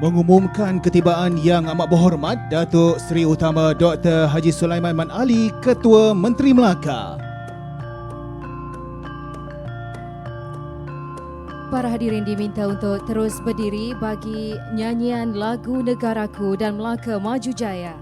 mengumumkan ketibaan Yang Amat Berhormat Datuk Seri Utama Dr. Haji Sulaiman Mat Ali, Ketua Menteri Melaka. Para hadirin diminta untuk terus berdiri bagi nyanyian lagu Negaraku dan Melaka Maju Jaya.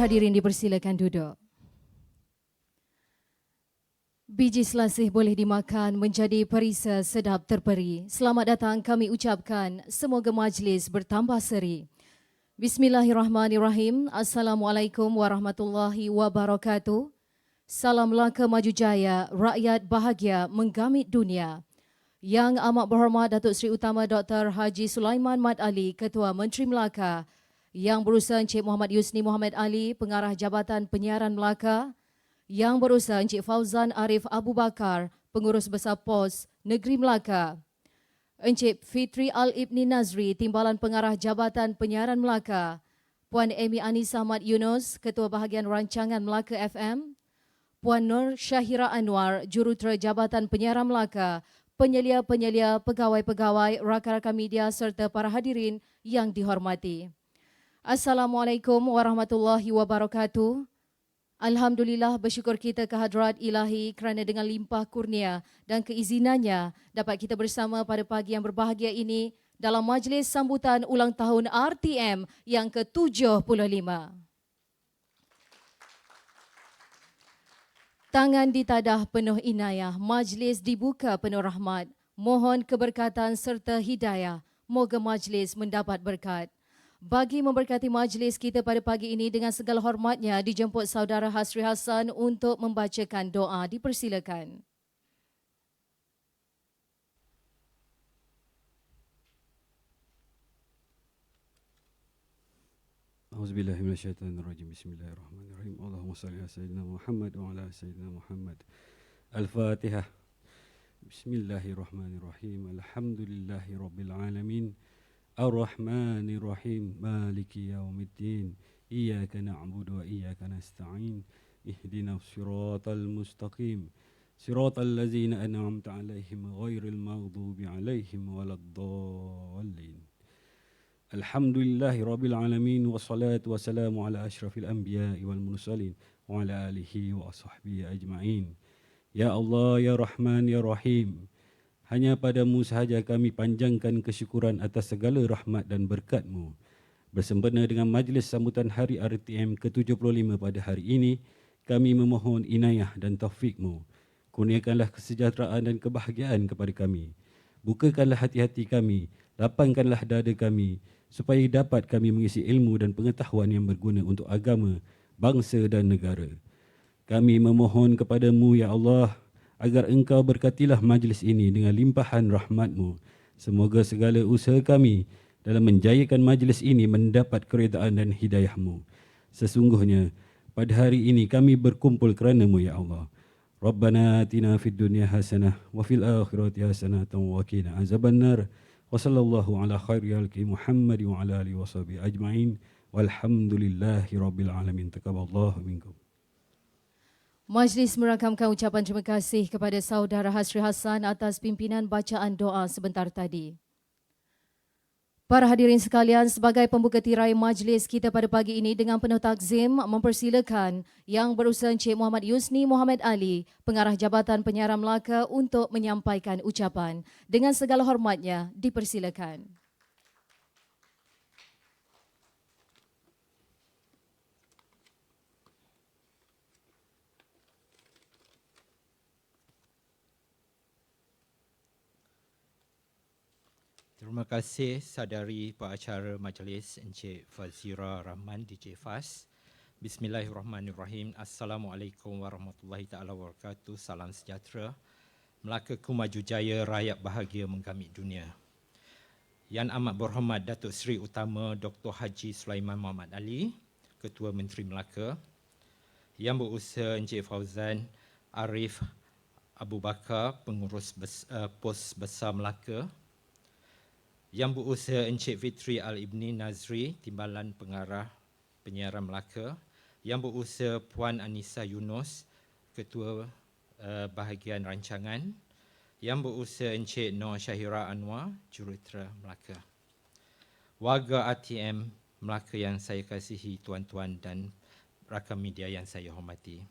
Hadirin dipersilakan duduk. Biji selasih boleh dimakan menjadi perisa sedap terperi. Selamat datang kami ucapkan, semoga majlis bertambah seri. Bismillahirrahmanirrahim. Assalamualaikum warahmatullahi wabarakatuh. Salam Melaka Maju Jaya, rakyat bahagia menggamit dunia. Yang Amat Berhormat Datuk Seri Utama Dr. Haji Sulaiman Mat Ali, Ketua Menteri Melaka. Yang berusaha Encik Muhammad Yusni Muhammad Ali, Pengarah Jabatan Penyiaran Melaka. Yang berusaha Encik Fauzan Arif Abu Bakar, Pengurus Besar POS Negeri Melaka. Encik Fitri Al-Ibni Nazri, Timbalan Pengarah Jabatan Penyiaran Melaka. Puan Amy Anisa Ahmad Yunus, Ketua Bahagian Rancangan Melaka FM. Puan Nur Syahira Anwar, Jurutera Jabatan Penyiaran Melaka. Penyelia-penyelia, pegawai-pegawai, rakan-rakan media serta para hadirin yang dihormati. Assalamualaikum warahmatullahi wabarakatuh. Alhamdulillah, bersyukur kita kehadrat ilahi kerana dengan limpah kurnia dan keizinannya dapat kita bersama pada pagi yang berbahagia ini dalam majlis sambutan ulang tahun RTM yang ke-75. Tangan ditadah penuh inayah, majlis dibuka penuh rahmat. Mohon keberkatan serta hidayah. Moga majlis mendapat berkat. Bagi memberkati majlis kita pada pagi ini dengan segala hormatnya dijemput saudara Hasri Hassan untuk membacakan doa. Dipersilakan. Auzubillahi minasyaitonirrajim. Bismillahirrahmanirrahim. Allahumma salli ala sayyidina Muhammad wa ala sayyidina Muhammad. Al-Fatihah. Bismillahirrahmanirrahim. Alhamdulillahi rabbil alamin. Ar-Rahmanir-Rahim, Maliki Yawmiddin, Iyyaka na'budu wa iyyaka nasta'in, Ihdinas siratal mustaqim, siratal ladzina an'amta 'alaihim ghairil maghdubi 'alaihim waladdallin. Alhamdulillahi rabbil alamin, wassalatu wassalamu ala asyrafil anbiya'i wal mursalin wa ala alihi wa ashabihi ajma'in. Ya Allah, ya Rahman, ya Rahim, hanya padamu sahaja kami panjangkan kesyukuran atas segala rahmat dan berkat-Mu. Bersempena dengan majlis sambutan Hari RTM ke-75 pada hari ini, kami memohon inayah dan taufik-Mu. Kurniakanlah kesejahteraan dan kebahagiaan kepada kami. Bukakanlah hati-hati kami, lapangkanlah dada kami, supaya dapat kami mengisi ilmu dan pengetahuan yang berguna untuk agama, bangsa dan negara. Kami memohon kepadamu, ya Allah, agar engkau berkatilah majlis ini dengan limpahan rahmat-Mu. Semoga segala usaha kami dalam menjayakan majlis ini mendapat keredaan dan hidayah-Mu. Sesungguhnya, pada hari ini kami berkumpul kerana-Mu, ya Allah. Rabbana atina fid dunya hasanah wa fil akhirati hasanah wa qina azabannar. Wa sallallahu ala khairi khalqi Muhammad wa ala alihi washabihi ajma'in. Walhamdulillahi rabbil alamin. Taqabbalallahu minkum. Majlis merakamkan ucapan terima kasih kepada Saudara Hasri Hassan atas pimpinan bacaan doa sebentar tadi. Para hadirin sekalian, sebagai pembuka tirai majlis kita pada pagi ini dengan penuh takzim mempersilakan Yang Berusaha Encik Muhammad Yusni Muhammad Ali, Pengarah Jabatan Penyiaran Melaka untuk menyampaikan ucapan. Dengan segala hormatnya, dipersilakan. Terima kasih saudari pengacara majlis Encik Fazira Rahman DJ Fas. Bismillahirrahmanirrahim. Assalamualaikum warahmatullahi taala wabarakatuh. Salam sejahtera. Melaka-ku maju jaya, rakyat bahagia menggamit dunia. Yang amat berhormat Datuk Seri Utama Dr. Haji Sulaiman Muhammad Ali, Ketua Menteri Melaka. Yang Berusaha Encik Fauzan Arif Abu Bakar, Pengurus Pos Besar Melaka. Yang Berusaha Encik Fitri Al-Ibni Nazri, Timbalan Pengarah Penyiaran Melaka. Yang Berusaha Puan Anissa Yunus, Ketua Bahagian Rancangan. Yang Berusaha Encik Nur Syahira Anwar, Jurutera Melaka. Warga RTM Melaka yang saya kasihi, tuan-tuan dan rakan media yang saya hormati.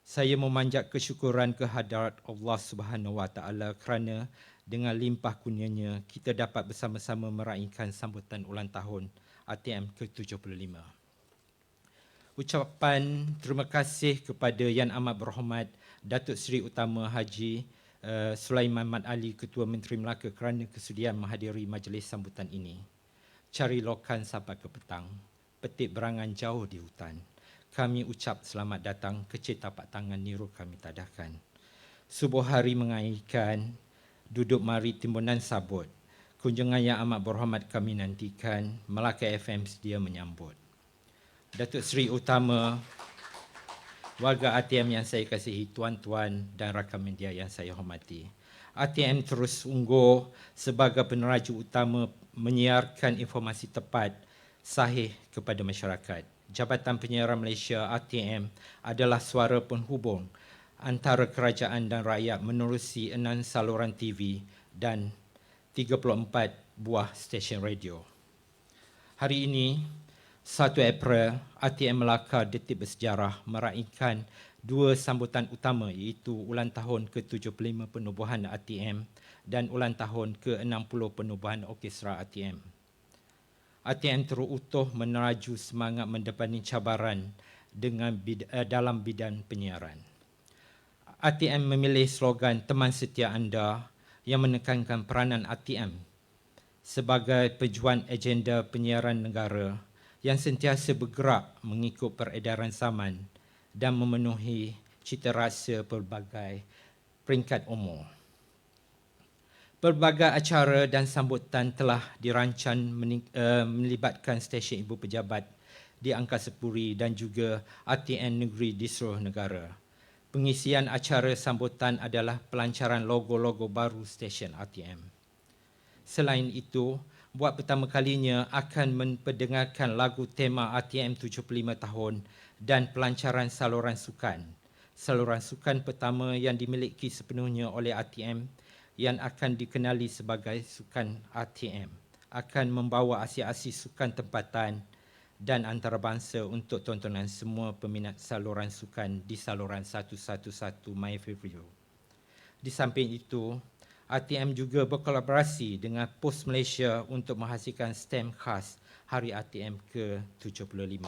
Saya memanjat kesyukuran kehadrat Allah Subhanahu Wa Taala kerana dengan limpah kurnianya kita dapat bersama-sama meraihkan sambutan ulang tahun RTM ke-75. Ucapan terima kasih kepada Yang Amat Berhormat Datuk Seri Utama Haji Sulaiman Mat Ali, Ketua Menteri Melaka kerana kesudian menghadiri majlis sambutan ini. Cari lokan sampai ke petang, petik berangan jauh di hutan. Kami ucap selamat datang, kecil tapak tangan niru kami tadahkan. Subuh hari mengaihkan, duduk mari timbunan sabut. Kunjungan yang amat berhormat kami nantikan, Melaka FM sedia menyambut. Datuk Seri Utama, warga RTM yang saya kasihi, tuan-tuan dan rakan media yang saya hormati. RTM terus unggul sebagai peneraju utama menyiarkan informasi tepat, sahih kepada masyarakat. Jabatan Penyiaran Malaysia RTM adalah suara penghubung antara kerajaan dan rakyat menerusi 6 saluran TV dan 34 buah stesen radio. Hari ini, 1 April, RTM Melaka Detik Bersejarah meraihkan 2 sambutan utama iaitu ulang tahun ke-75 penubuhan RTM dan ulang tahun ke-60 penubuhan orkestra RTM. RTM terutuh meneraju semangat mendepani cabaran dalam bidang penyiaran. RTM memilih slogan teman setia anda yang menekankan peranan RTM sebagai pejuang agenda penyiaran negara yang sentiasa bergerak mengikut peredaran zaman dan memenuhi cita rasa pelbagai peringkat umur. Pelbagai acara dan sambutan telah dirancang melibatkan stesen ibu pejabat di Angkasa Puri dan juga RTM negeri di seluruh negara. Pengisian acara sambutan adalah pelancaran logo-logo baru stesen RTM. Selain itu, buat pertama kalinya akan memperdengarkan lagu tema RTM 75 tahun dan pelancaran saluran sukan. Saluran sukan pertama yang dimiliki sepenuhnya oleh RTM yang akan dikenali sebagai Sukan RTM akan membawa aksi-aksi sukan tempatan dan antarabangsa untuk tontonan semua peminat saluran sukan di saluran 111 My Favorite. Di samping itu, RTM juga berkolaborasi dengan Pos Malaysia untuk menghasilkan stamp khas Hari RTM ke-75.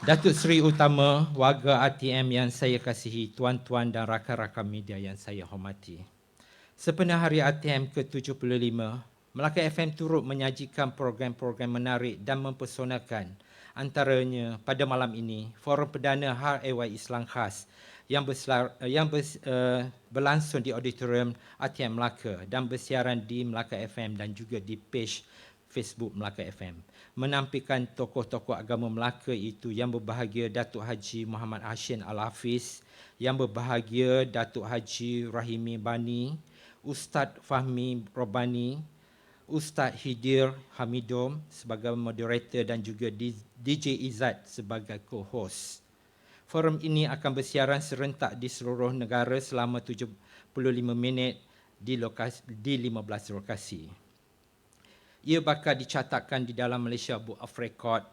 Datuk Seri Utama, warga RTM yang saya kasihi, tuan-tuan dan rakan-rakan media yang saya hormati. Sepenuh hari RTM ke-75, Melaka FM turut menyajikan program-program menarik dan mempersonakan. Antaranya pada malam ini, Forum Perdana HAI Islam Khas yang berlangsung di Auditorium RTM Melaka dan bersiaran di Melaka FM dan juga di page Facebook Melaka FM. Menampilkan tokoh-tokoh agama Melaka itu yang berbahagia Datuk Haji Muhammad Hashim Al-Hafiz, yang berbahagia Datuk Haji Rahimi Bani, Ustaz Fahmi Robani, Ustaz Hidir Hamidom sebagai moderator dan juga DJ Izzat sebagai co-host. Forum ini akan bersiaran serentak di seluruh negara selama 75 minit di 15 lokasi. Ia bakal dicatatkan di dalam Malaysia Book of Record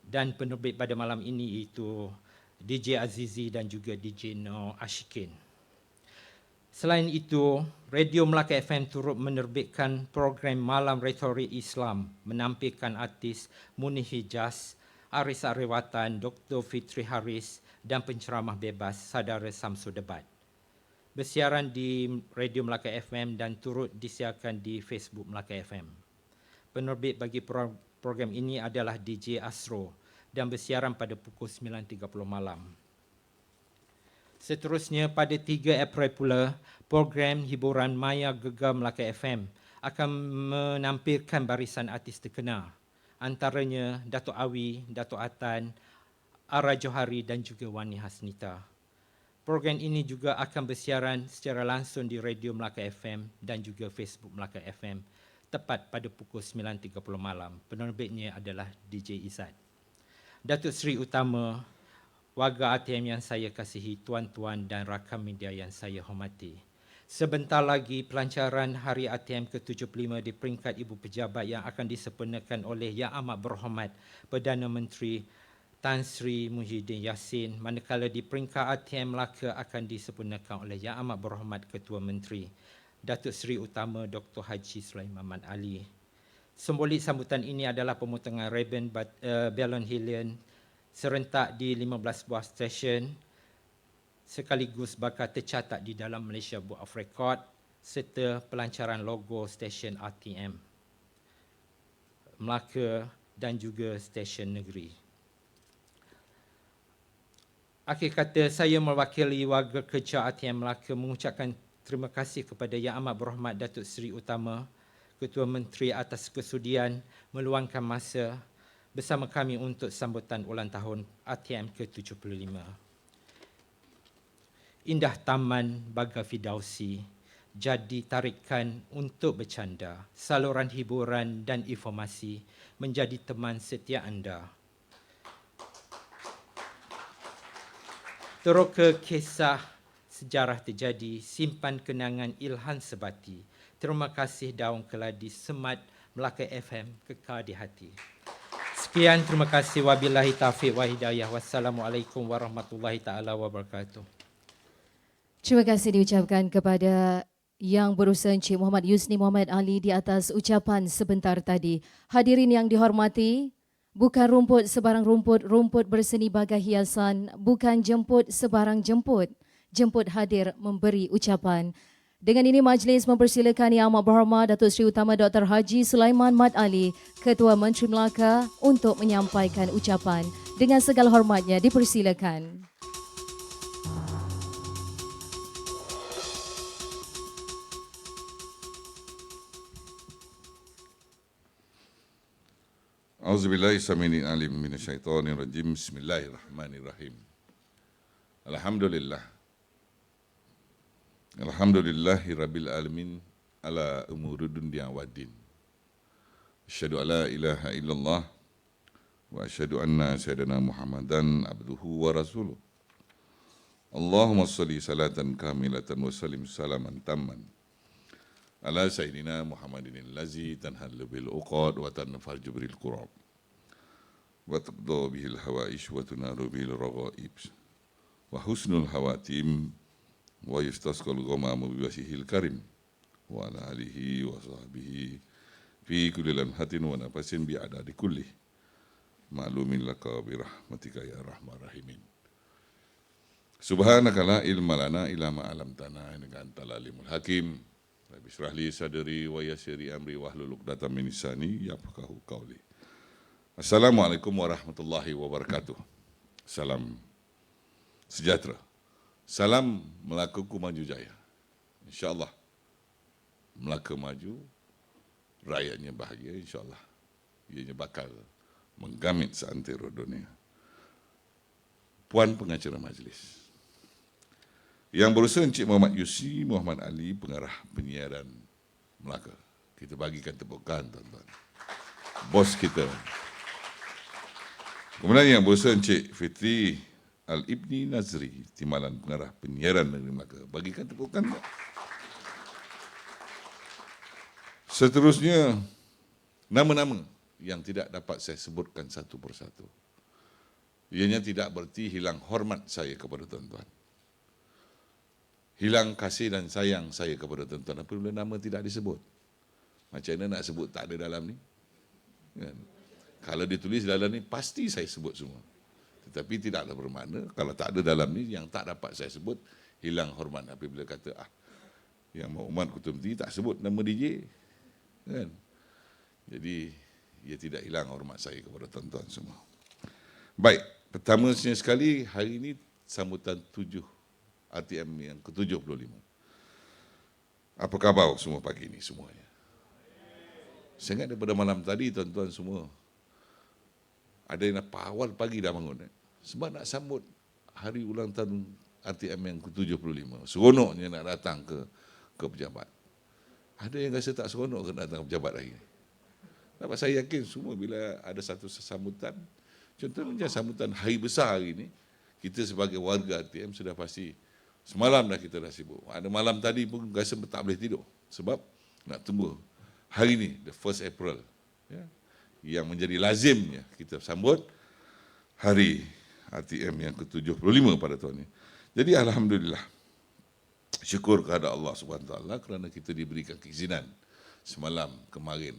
dan penerbit pada malam ini iaitu DJ Azizi dan juga DJ No Ashikin. Selain itu, Radio Melaka FM turut menerbitkan program Malam Retorik Islam menampilkan artis Munir Hijaz, Aris Ariwatan, Dr. Fitri Haris dan penceramah bebas Saudara Samsul Debat. Bersiaran di Radio Melaka FM dan turut disiarkan di Facebook Melaka FM. Penerbit bagi program ini adalah DJ Asro dan bersiaran pada pukul 9.30 malam. Seterusnya pada 3 April pula, program hiburan Maya Gegar Melaka FM akan menampilkan barisan artis terkenal. Antaranya Datuk Awi, Datuk Atan, Ara Johari dan juga Wani Hasnita. Program ini juga akan bersiaran secara langsung di Radio Melaka FM dan juga Facebook Melaka FM tepat pada pukul 9.30 malam. Penerbitnya adalah DJ Izzat. Datuk Seri Utama, warga RTM yang saya kasihi, tuan-tuan dan rakan media yang saya hormati. Sebentar lagi pelancaran Hari RTM ke-75 di peringkat Ibu Pejabat yang akan disempurnakan oleh Yang Amat Berhormat Perdana Menteri Tan Sri Muhyiddin Yassin, manakala di peringkat RTM Melaka akan disempurnakan oleh Yang Amat Berhormat Ketua Menteri Datuk Seri Utama Dr. Haji Sulaiman Mat Ali. Simbolik sambutan ini adalah pemotongan rebel balon helium serentak di 15 buah stesen sekaligus bakal tercatat di dalam Malaysia Book of Record serta pelancaran logo stesen RTM Melaka dan juga stesen negeri. Akhir kata, saya mewakili warga kerja RTM Melaka mengucapkan terima kasih kepada Yang Amat Berhormat Datuk Seri Utama Ketua Menteri atas kesudian meluangkan masa bersama kami untuk sambutan ulang tahun RTM ke-75. Indah taman Baga Fidausi jadi tarikan untuk bercanda, saluran hiburan dan informasi menjadi teman setia anda. Teroka kisah sejarah terjadi, simpan kenangan ilhan sebati. Terima kasih daun keladi semat Melaka FM kekal di hati. Sekian, terima kasih. Wabillahi taufiq wa hidayah. Wassalamualaikum warahmatullahi taala wabarakatuh. Terima kasih diucapkan kepada Yang Berurusan Encik Muhammad Yusni Muhammad Ali di atas ucapan sebentar tadi. Hadirin yang dihormati, bukan rumput sebarang rumput, rumput berseni bagai hiasan, bukan jemput sebarang jemput. Jemput hadir memberi ucapan. Dengan ini majlis mempersilakan Yang Amat Berhormat Datuk Seri Utama Dr. Haji Sulaiman Mat Ali, Ketua Menteri Melaka untuk menyampaikan ucapan. Dengan segala hormatnya dipersilakan. Auzubillahi samini alim minasyaitonir rajim. Bismillahirrahmanirrahim. Alhamdulillah. Alhamdulillahi rabbil alamin ala umuri dunya waddin. Asyhadu alla ilaha illallah wa asyhadu anna sayyidina Muhammadan abduhu wa rasuluh. Allahumma shalli salatan kamilatan wa sallim salaman tamman ala sayyidina Muhammadin allazi tanhallu bil uqad wa tanfarju bil qurab wa tabdu bihil hawaish wa tunaru bil raghaib wa husnul hawatim wa yustasqal ghamamu bi wasihil karim wa ala alihi wa sahbihi fi kulli lamhatin wa nafasin bi adadi kulli ma'lumin laka bi rahmatika ya arhamar rahimin. Subhanaka la ilma lana illa ma 'allamtana innaka antal alimul hakim. Rabbi shrah li sadri wa yassir li amri wahlul 'uqdatam min lisani yafqahu qawli. Assalamualaikum warahmatullahi wabarakatuh. Salam sejahtera. Salam Melakaku maju jaya. InsyaAllah Melaka maju, rakyatnya bahagia, insyaAllah. Ianya bakal menggamit seantero dunia. Puan pengacara majlis, yang berusaha Encik Muhammad Yusri Muhammad Ali, pengarah penyiaran Melaka. Kita bagikan tepukan, tuan-tuan. Bos kita. Kemudian yang berusaha Encik Fitri Al-Ibni Nazri, Timbalan Pengarah Penyiaran Negeri Melaka. Bagikan tepukan. Seterusnya, nama-nama yang tidak dapat saya sebutkan satu persatu. Ianya tidak berarti hilang hormat saya kepada tuan-tuan. Hilang kasih dan sayang saya kepada tuan-tuan apabila nama tidak disebut. Macam mana nak sebut tak ada dalam ni? Kan? Kalau ditulis dalam ni, pasti saya sebut semua. Tetapi tidaklah bermakna, kalau tak ada dalam ni, yang tak dapat saya sebut, hilang hormat. Apabila kata, yang Muhammad Kutumti tak sebut nama DJ. Kan? Jadi, ia tidak hilang hormat saya kepada tuan-tuan semua. Baik, pertama sekali, hari ini sambutan 7 RTM yang ke-75. Apa khabar semua pagi ini semuanya? Saya ingat daripada malam tadi tuan-tuan semua, ada yang awal pagi dah bangun. Sebab nak sambut hari ulang tahun RTM yang ke-75. Seronoknya nak datang ke pejabat. Ada yang rasa tak seronok ke nak datang ke pejabat lagi. Sebab saya yakin semua bila ada satu sambutan, contohnya sambutan hari besar hari ini, kita sebagai warga RTM sudah pasti, semalam dah kita dah sibuk. Ada malam tadi pun rasa tak boleh tidur. Sebab nak tunggu hari ini, the 1st April. Ya, yang menjadi lazimnya kita sambut hari RTM yang ke-75 pada tahun ini. Jadi Alhamdulillah, syukur kepada Allah SWT kerana kita diberikan keizinan semalam kemarin.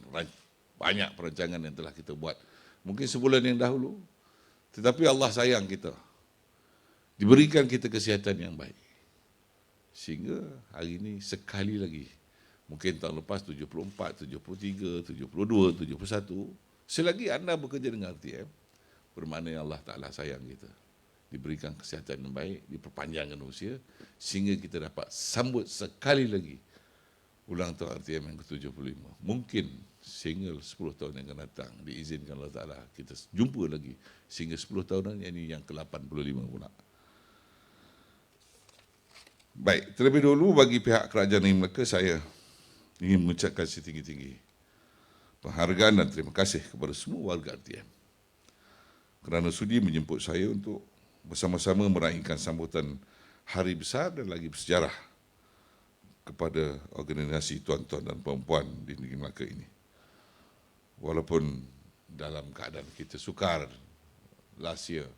Banyak perancangan yang telah kita buat. Mungkin sebulan yang dahulu. Tetapi Allah sayang kita. Diberikan kita kesihatan yang baik. Sehingga hari ini sekali lagi. Mungkin tahun lepas 74, 73, 72, 71. Selagi anda bekerja dengan RTM, bermakna Allah Ta'ala sayang kita. Diberikan kesihatan yang baik, diperpanjangkan usia, sehingga kita dapat sambut sekali lagi ulang tahun RTM yang ke-75. Mungkin sehingga 10 tahun yang akan datang, diizinkan Allah Ta'ala, kita jumpa lagi sehingga 10 tahunan, ini yang ke-85 pula. Baik, terlebih dahulu bagi pihak kerajaan Negeri Melaka, saya ingin mengucapkan setinggi-tinggi penghargaan dan terima kasih kepada semua warga RTM kerana sudi menjemput saya untuk bersama-sama meraihkan sambutan hari besar dan lagi bersejarah kepada organisasi tuan-tuan dan puan-puan di Negeri Melaka ini. Walaupun dalam keadaan kita sukar, last year,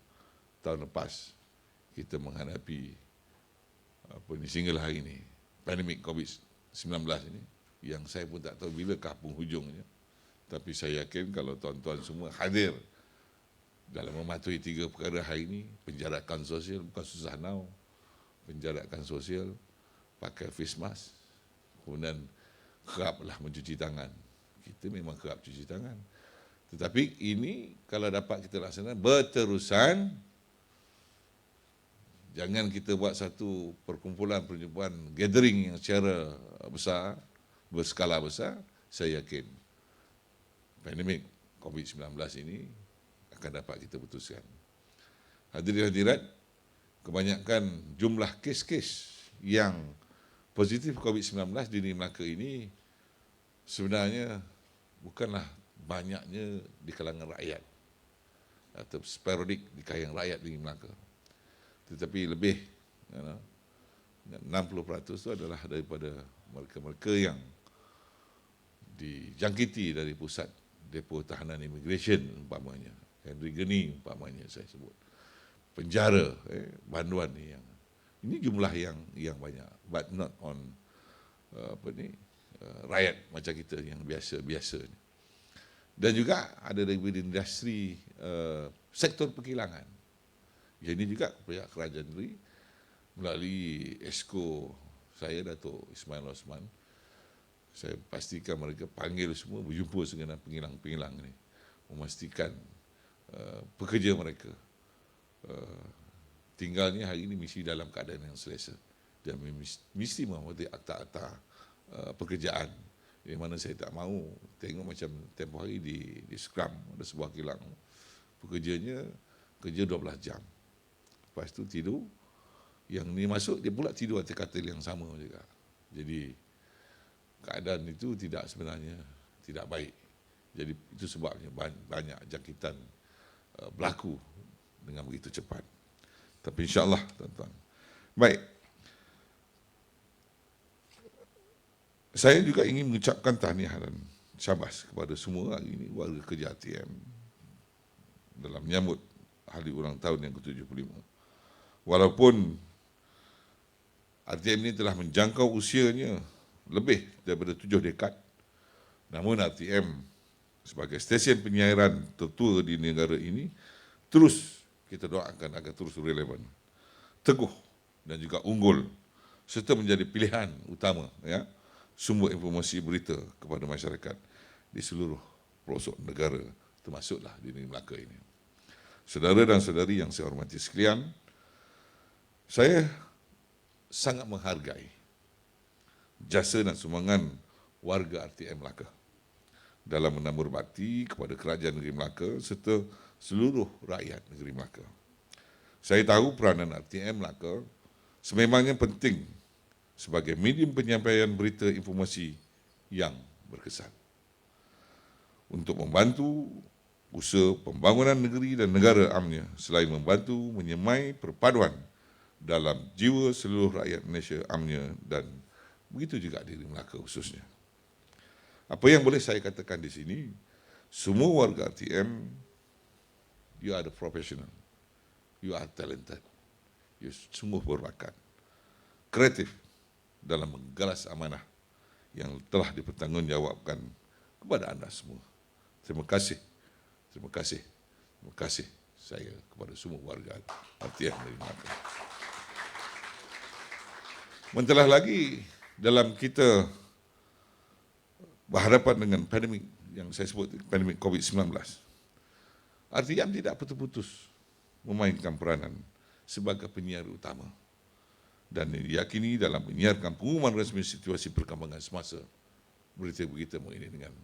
tahun lepas, kita menghadapi single hari ini, pandemik COVID-19 ini, yang saya pun tak tahu bilakah penghujungnya. Tapi saya yakin kalau tuan-tuan semua hadir dalam mematuhi 3 perkara hari ini, penjarakan sosial, bukan susah now, penjarakan sosial, pakai face mask, kemudian keraplah mencuci tangan. Kita memang kerap cuci tangan. Tetapi ini kalau dapat kita laksanakan berterusan, jangan kita buat satu perkumpulan gathering yang secara besar, berskala besar. Saya yakin pandemik COVID-19 ini akan dapat kita putuskan. Hadirin hadirat, kebanyakan jumlah kes-kes yang positif COVID-19 di Negeri Melaka ini sebenarnya bukanlah banyaknya di kalangan rakyat atau sporadik di kalangan rakyat di Negeri Melaka. Tetapi lebih 60% itu adalah daripada mereka-mereka yang dijangkiti dari pusat depo tahanan imigresen umpamanya, Henry Geni umpamanya saya sebut, penjara, banduan ni yang ini jumlah yang banyak, but not on rakyat macam kita yang biasa-biasa ni. Dan juga ada daripada industri sektor perkilangan. Yang ini juga pihak kerajaan negeri melalui Esko saya, Datuk Ismail Osman, saya pastikan mereka panggil semua berjumpa dengan pengilang-pengilang ini, memastikan pekerja mereka tinggalnya hari ini mesti dalam keadaan yang selesa dan mesti menghormati akta-akta pekerjaan. Di mana saya tak mahu tengok macam tempoh hari di Scrum ada sebuah kilang, pekerjanya kerja 12 jam, lepas tu tidur, yang ni masuk dia pula tidur atas katil yang sama juga. Jadi keadaan itu sebenarnya tidak baik. Jadi itu sebabnya banyak jangkitan berlaku dengan begitu cepat. Tapi insya-Allah tuan-tuan. Baik. Saya juga ingin mengucapkan tahniah dan syabas kepada semua hari ini warga kerja RTM dalam menyambut hari ulang tahun yang ke-75. Walaupun RTM ini telah menjangkau usianya lebih daripada 7 dekad, namun RTM sebagai stesen penyiaran tertua di negara ini terus kita doakan agar terus relevan, teguh dan juga unggul serta menjadi pilihan utama sumber informasi berita kepada masyarakat di seluruh pelosok negara, termasuklah di negeri Melaka ini. Saudara dan saudari yang saya hormati sekalian, saya sangat menghargai jasa dan sumbangan warga RTM Melaka dalam menambur bakti kepada kerajaan negeri Melaka serta seluruh rakyat negeri Melaka. Saya tahu peranan RTM Melaka sememangnya penting sebagai medium penyampaian berita informasi yang berkesan untuk membantu usaha pembangunan negeri dan negara amnya, selain membantu menyemai perpaduan dalam jiwa seluruh rakyat Malaysia amnya dan begitu juga di Melaka khususnya. Apa yang boleh saya katakan di sini, semua warga RTM, you are the professional, you are talented, you semua berbakat, kreatif dalam menggalas amanah yang telah dipertanggungjawabkan kepada anda semua. Terima kasih, terima kasih, terima kasih saya kepada semua warga RTM dari Melaka. Mentelah lagi dalam kita berhadapan dengan pandemik yang saya sebut pandemik COVID-19, RTM tidak putus-putus memainkan peranan sebagai penyiar utama dan diyakini dalam menyiarkan pengumuman rasmi situasi perkembangan semasa berita-berita mengenai dengan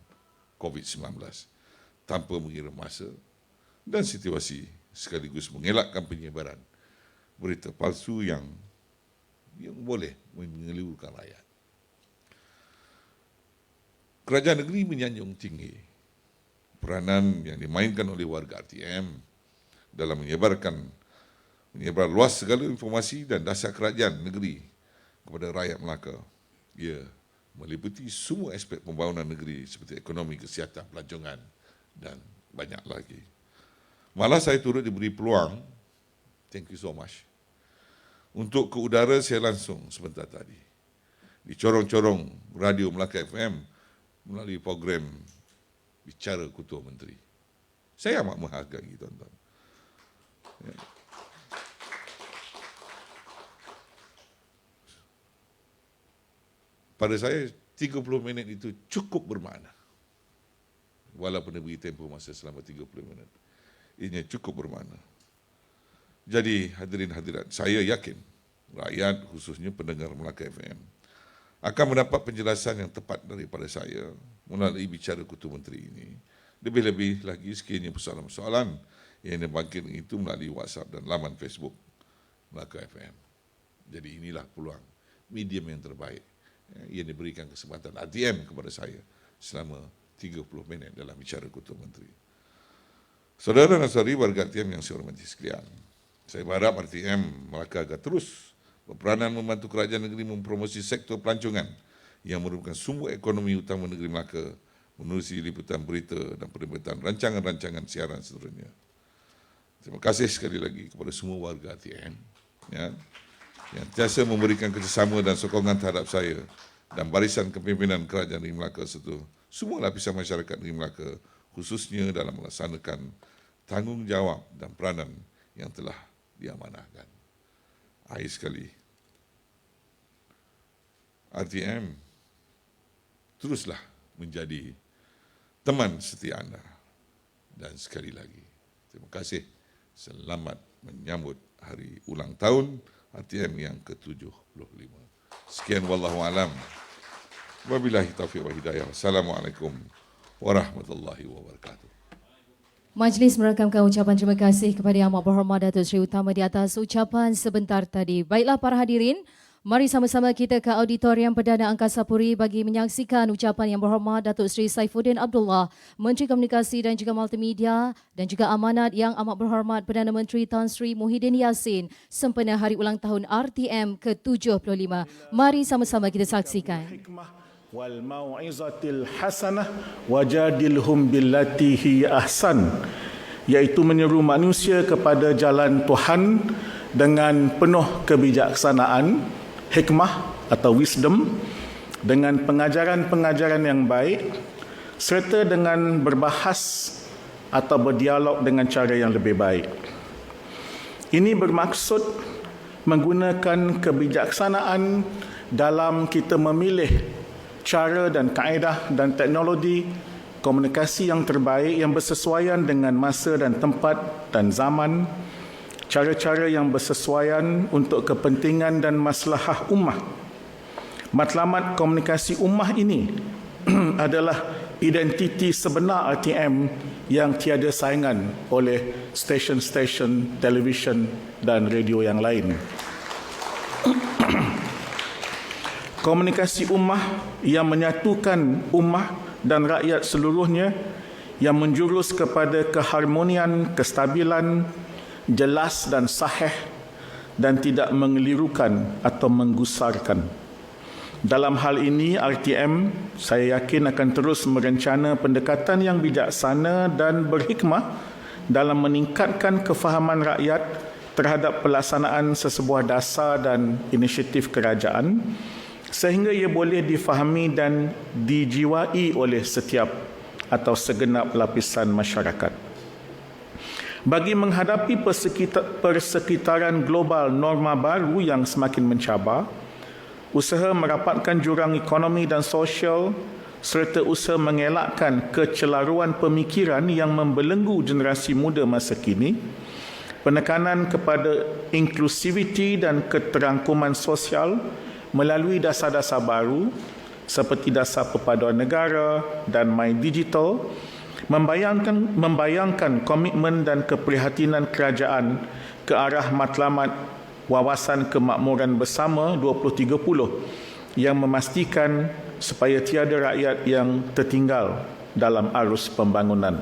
COVID-19 tanpa mengira masa dan situasi, sekaligus mengelakkan penyebaran berita palsu yang boleh mengelirukan rakyat. Kerajaan negeri menyanjung tinggi peranan yang dimainkan oleh warga RTM dalam menyebar luas segala informasi dan dasar kerajaan negeri kepada rakyat Melaka. Ia meliputi semua aspek pembangunan negeri seperti ekonomi, kesihatan, pelancongan dan banyak lagi. Malah saya turut diberi peluang, thank you so much, untuk ke udara saya langsung sebentar tadi di corong-corong radio Melaka FM melalui program Bicara Ketua Menteri. Saya amat menghargai, tuan-tuan. Ya. Pada saya 30 minit itu cukup bermakna. Walaupun diberi tempoh masa selama 30 minit. Ini cukup bermakna. Jadi hadirin hadirat, saya yakin rakyat khususnya pendengar Melaka FM akan mendapat penjelasan yang tepat daripada saya melalui Bicara Ketua Menteri ini. Lebih-lebih lagi sekiranya persoalan-persoalan yang dibangkit itu melalui WhatsApp dan laman Facebook Melaka FM. Jadi inilah peluang medium yang terbaik yang diberikan kesempatan RTM kepada saya selama 30 minit dalam Bicara Ketua Menteri. Saudara dan saudari warga RTM yang saya hormati sekalian, saya berharap RTM Melaka agar terus berperanan membantu kerajaan negeri mempromosi sektor pelancongan yang merupakan sumber ekonomi utama negeri Melaka menerusi liputan berita dan penerbitan rancangan-rancangan siaran seterusnya. Terima kasih sekali lagi kepada semua warga RTM yang sentiasa memberikan kerjasama dan sokongan terhadap saya dan barisan kepimpinan kerajaan negeri Melaka serta semua lapisan masyarakat negeri Melaka khususnya dalam melaksanakan tanggungjawab dan peranan yang telah diamanahkan. Akhir sekali, RTM teruslah menjadi teman setia anda. Dan sekali lagi, terima kasih. Selamat menyambut hari ulang tahun RTM yang ke-75. Sekian, wallahu alam. Wabillahi taufiq wa hidayah. Assalamualaikum warahmatullahi wabarakatuh. Majlis merakamkan ucapan terima kasih kepada Yang Amat Berhormat Datuk Seri Utama di atas ucapan sebentar tadi. Baiklah para hadirin, mari sama-sama kita ke Auditorium Perdana Angkasa Puri bagi menyaksikan ucapan Yang Berhormat Datuk Seri Saifuddin Abdullah, Menteri Komunikasi dan juga Multimedia, dan juga amanat Yang Amat Berhormat Perdana Menteri Tan Sri Muhyiddin Yassin sempena hari ulang tahun RTM ke-75. Mari sama-sama kita saksikan. Wal mau'izatil hasanah wajadilhum billati hiya ahsan, iaitu menyeru manusia kepada jalan Tuhan dengan penuh kebijaksanaan, hikmah atau wisdom, dengan pengajaran-pengajaran yang baik, serta dengan berbahas atau berdialog dengan cara yang lebih baik. Ini bermaksud menggunakan kebijaksanaan dalam kita memilih cara dan kaedah dan teknologi komunikasi yang terbaik yang bersesuaian dengan masa dan tempat dan zaman, cara-cara yang bersesuaian untuk kepentingan dan maslahah ummah. Matlamat komunikasi ummah ini adalah identiti sebenar RTM yang tiada saingan oleh stesen-stesen televisyen dan radio yang lain. Komunikasi ummah yang menyatukan ummah dan rakyat seluruhnya, yang menjurus kepada keharmonian, kestabilan, jelas dan sahih, dan tidak mengelirukan atau menggusarkan. Dalam hal ini, RTM saya yakin akan terus merencana pendekatan yang bijaksana dan berhikmah dalam meningkatkan kefahaman rakyat terhadap pelaksanaan sesebuah dasar dan inisiatif kerajaan, sehingga ia boleh difahami dan dijiwai oleh setiap atau segenap lapisan masyarakat. Bagi menghadapi persekitaran global norma baru yang semakin mencabar, usaha merapatkan jurang ekonomi dan sosial serta usaha mengelakkan kecelaruan pemikiran yang membelenggu generasi muda masa kini, penekanan kepada inklusiviti dan keterangkuman sosial melalui dasar-dasar baru seperti dasar perpaduan negara dan My Digital, membayangkan komitmen dan keprihatinan kerajaan ke arah matlamat Wawasan Kemakmuran Bersama 2030 yang memastikan supaya tiada rakyat yang tertinggal dalam arus pembangunan.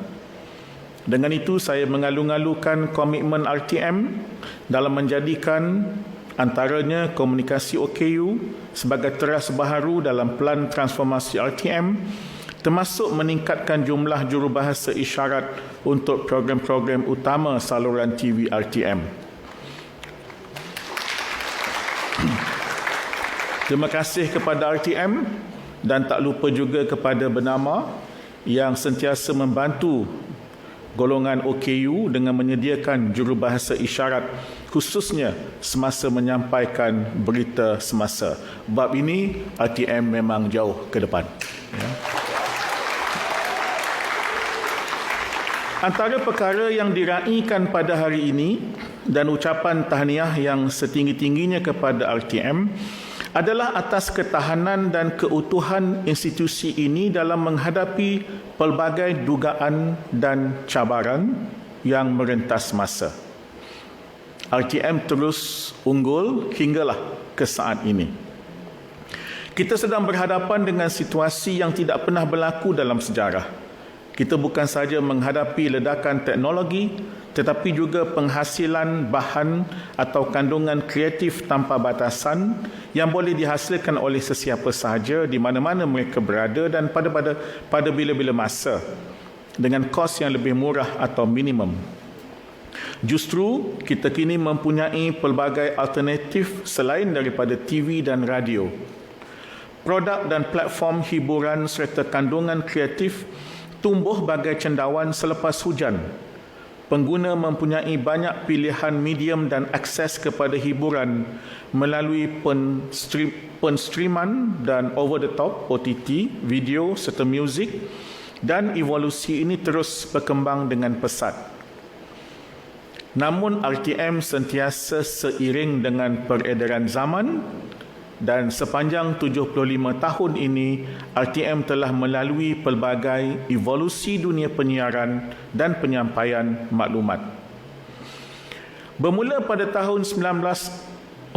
Dengan itu, saya mengalu-alukan komitmen RTM dalam menjadikan antaranya komunikasi OKU sebagai teras baharu dalam pelan transformasi RTM, termasuk meningkatkan jumlah jurubahasa isyarat untuk program-program utama saluran TV RTM. Terima kasih kepada RTM dan tak lupa juga kepada Bernama yang sentiasa membantu golongan OKU dengan menyediakan jurubahasa isyarat khususnya semasa menyampaikan berita semasa. Bab ini RTM memang jauh ke depan. Ya. Antara perkara yang diraikan pada hari ini dan ucapan tahniah yang setinggi-tingginya kepada RTM adalah atas ketahanan dan keutuhan institusi ini dalam menghadapi pelbagai dugaan dan cabaran yang merentas masa. RTM terus unggul hinggalah ke saat ini. Kita sedang berhadapan dengan situasi yang tidak pernah berlaku dalam sejarah. Kita bukan sahaja menghadapi ledakan teknologi, tetapi juga penghasilan bahan atau kandungan kreatif tanpa batasan yang boleh dihasilkan oleh sesiapa sahaja di mana-mana mereka berada dan pada bila-bila masa dengan kos yang lebih murah atau minimum. Justru kita kini mempunyai pelbagai alternatif selain daripada TV dan radio. Produk dan platform hiburan serta kandungan kreatif tumbuh bagai cendawan selepas hujan. Pengguna mempunyai banyak pilihan medium dan akses kepada hiburan melalui penstreaman dan over the top, OTT, video serta muzik, dan evolusi ini terus berkembang dengan pesat. Namun RTM sentiasa seiring dengan peredaran zaman, dan sepanjang 75 tahun ini, RTM telah melalui pelbagai evolusi dunia penyiaran dan penyampaian maklumat. Bermula pada tahun 1946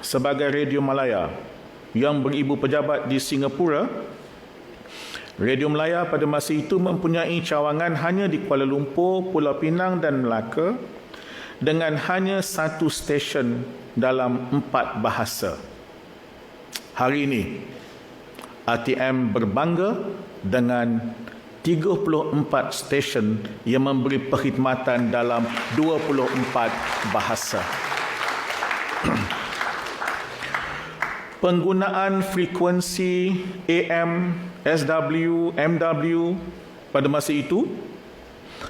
sebagai Radio Malaya yang beribu pejabat di Singapura, Radio Malaya pada masa itu mempunyai cawangan hanya di Kuala Lumpur, Pulau Pinang dan Melaka dengan hanya satu stesen dalam 4 bahasa. Hari ini, RTM berbangga dengan 34 stesen yang memberi perkhidmatan dalam 24 bahasa. Penggunaan frekuensi AM, SW, MW pada masa itu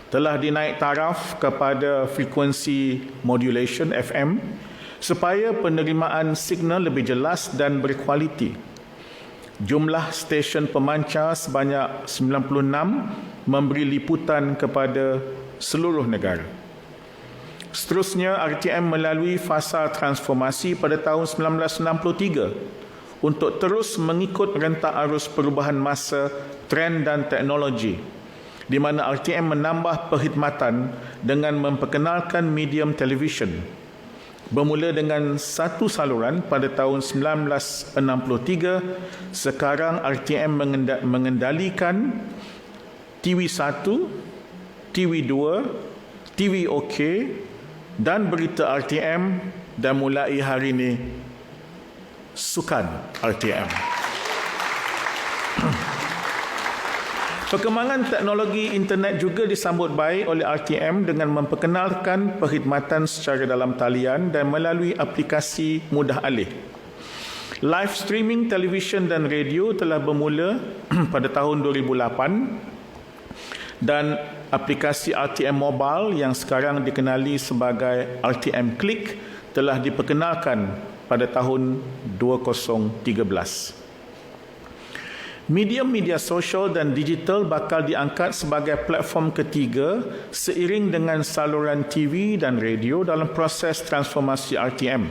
telah dinaik taraf kepada frekuensi modulation FM supaya penerimaan signal lebih jelas dan berkualiti. Jumlah stesen pemancar sebanyak 96 memberi liputan kepada seluruh negara. Seterusnya, RTM melalui fasa transformasi pada tahun 1963 untuk terus mengikut rentak arus perubahan masa, trend dan teknologi, di mana RTM menambah perkhidmatan dengan memperkenalkan medium televisyen. Bermula dengan satu saluran pada tahun 1963, sekarang RTM mengendalikan TV1, TV2, TV OK dan berita RTM, dan mulai hari ini sukan RTM. Perkembangan teknologi internet juga disambut baik oleh RTM dengan memperkenalkan perkhidmatan secara dalam talian dan melalui aplikasi mudah alih. Live streaming televisyen dan radio telah bermula pada tahun 2008 dan aplikasi RTM Mobile yang sekarang dikenali sebagai RTM Click telah diperkenalkan pada tahun 2013. Medium media sosial dan digital bakal diangkat sebagai platform ketiga seiring dengan saluran TV dan radio dalam proses transformasi RTM.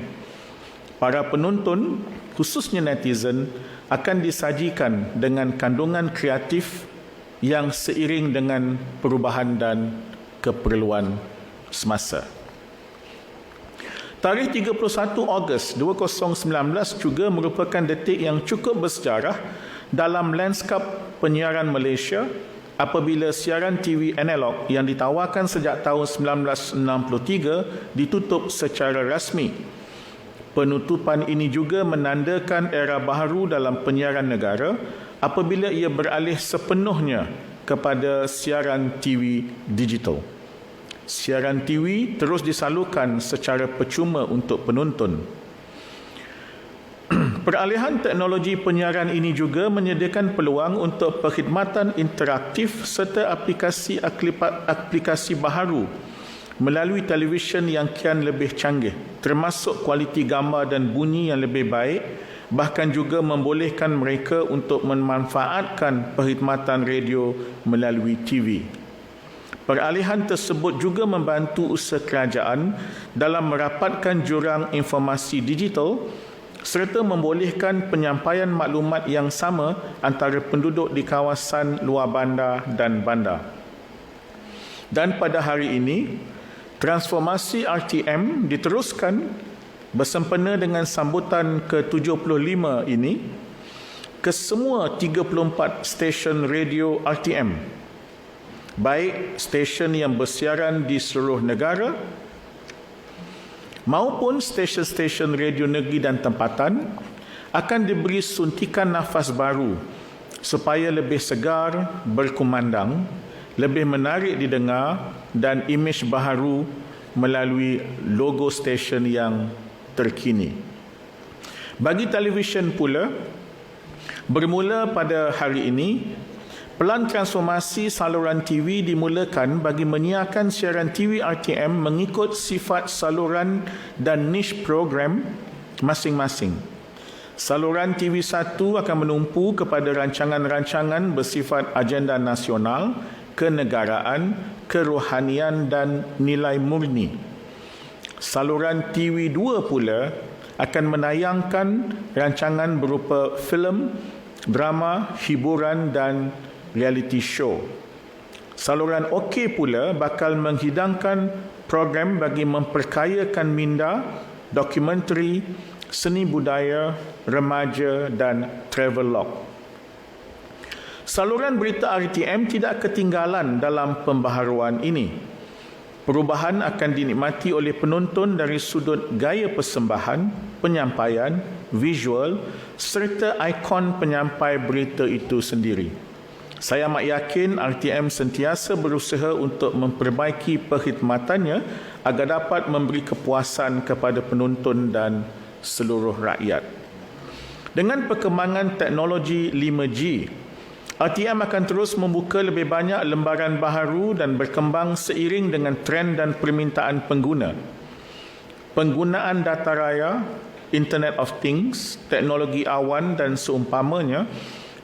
Para penonton, khususnya netizen, akan disajikan dengan kandungan kreatif yang seiring dengan perubahan dan keperluan semasa. Tarikh 31 Ogos 2019 juga merupakan detik yang cukup bersejarah dalam lanskap penyiaran Malaysia apabila siaran TV analog yang ditawarkan sejak tahun 1963 ditutup secara rasmi. Penutupan ini juga menandakan era baharu dalam penyiaran negara apabila ia beralih sepenuhnya kepada siaran TV digital. Siaran TV terus disalurkan secara percuma untuk penonton. Peralihan teknologi penyiaran ini juga menyediakan peluang untuk perkhidmatan interaktif serta aplikasi baharu melalui televisyen yang kian lebih canggih, termasuk kualiti gambar dan bunyi yang lebih baik, bahkan juga membolehkan mereka untuk memanfaatkan perkhidmatan radio melalui TV. Peralihan tersebut juga membantu usaha kerajaan dalam merapatkan jurang informasi digital serta membolehkan penyampaian maklumat yang sama antara penduduk di kawasan luar bandar dan bandar. Dan pada hari ini, transformasi RTM diteruskan bersempena dengan sambutan ke-75 ini ke semua 34 stesen radio RTM, baik stesen yang bersiaran di seluruh negara maupun stesen-stesen radio negeri dan tempatan, akan diberi suntikan nafas baru supaya lebih segar berkumandang, lebih menarik didengar dan imej baharu melalui logo stesen yang terkini. Bagi televisyen pula, bermula pada hari ini, Pelan transformasi saluran TV dimulakan bagi menyiarkan siaran TV RTM mengikut sifat saluran dan niche program masing-masing. Saluran TV1 akan menumpu kepada rancangan-rancangan bersifat agenda nasional, kenegaraan, kerohanian dan nilai murni. Saluran TV2 pula akan menayangkan rancangan berupa filem, drama, hiburan dan reality show. Saluran OK pula bakal menghidangkan program bagi memperkayakan minda, dokumentari, seni budaya, remaja dan travelog. Saluran berita RTM tidak ketinggalan dalam pembaharuan ini. Perubahan akan dinikmati oleh penonton dari sudut gaya persembahan, penyampaian, visual serta ikon penyampai berita itu sendiri. Saya amat yakin RTM sentiasa berusaha untuk memperbaiki perkhidmatannya agar dapat memberi kepuasan kepada penonton dan seluruh rakyat. Dengan perkembangan teknologi 5G, RTM akan terus membuka lebih banyak lembaran baharu dan berkembang seiring dengan trend dan permintaan pengguna. Penggunaan data raya, Internet of Things, teknologi awan dan seumpamanya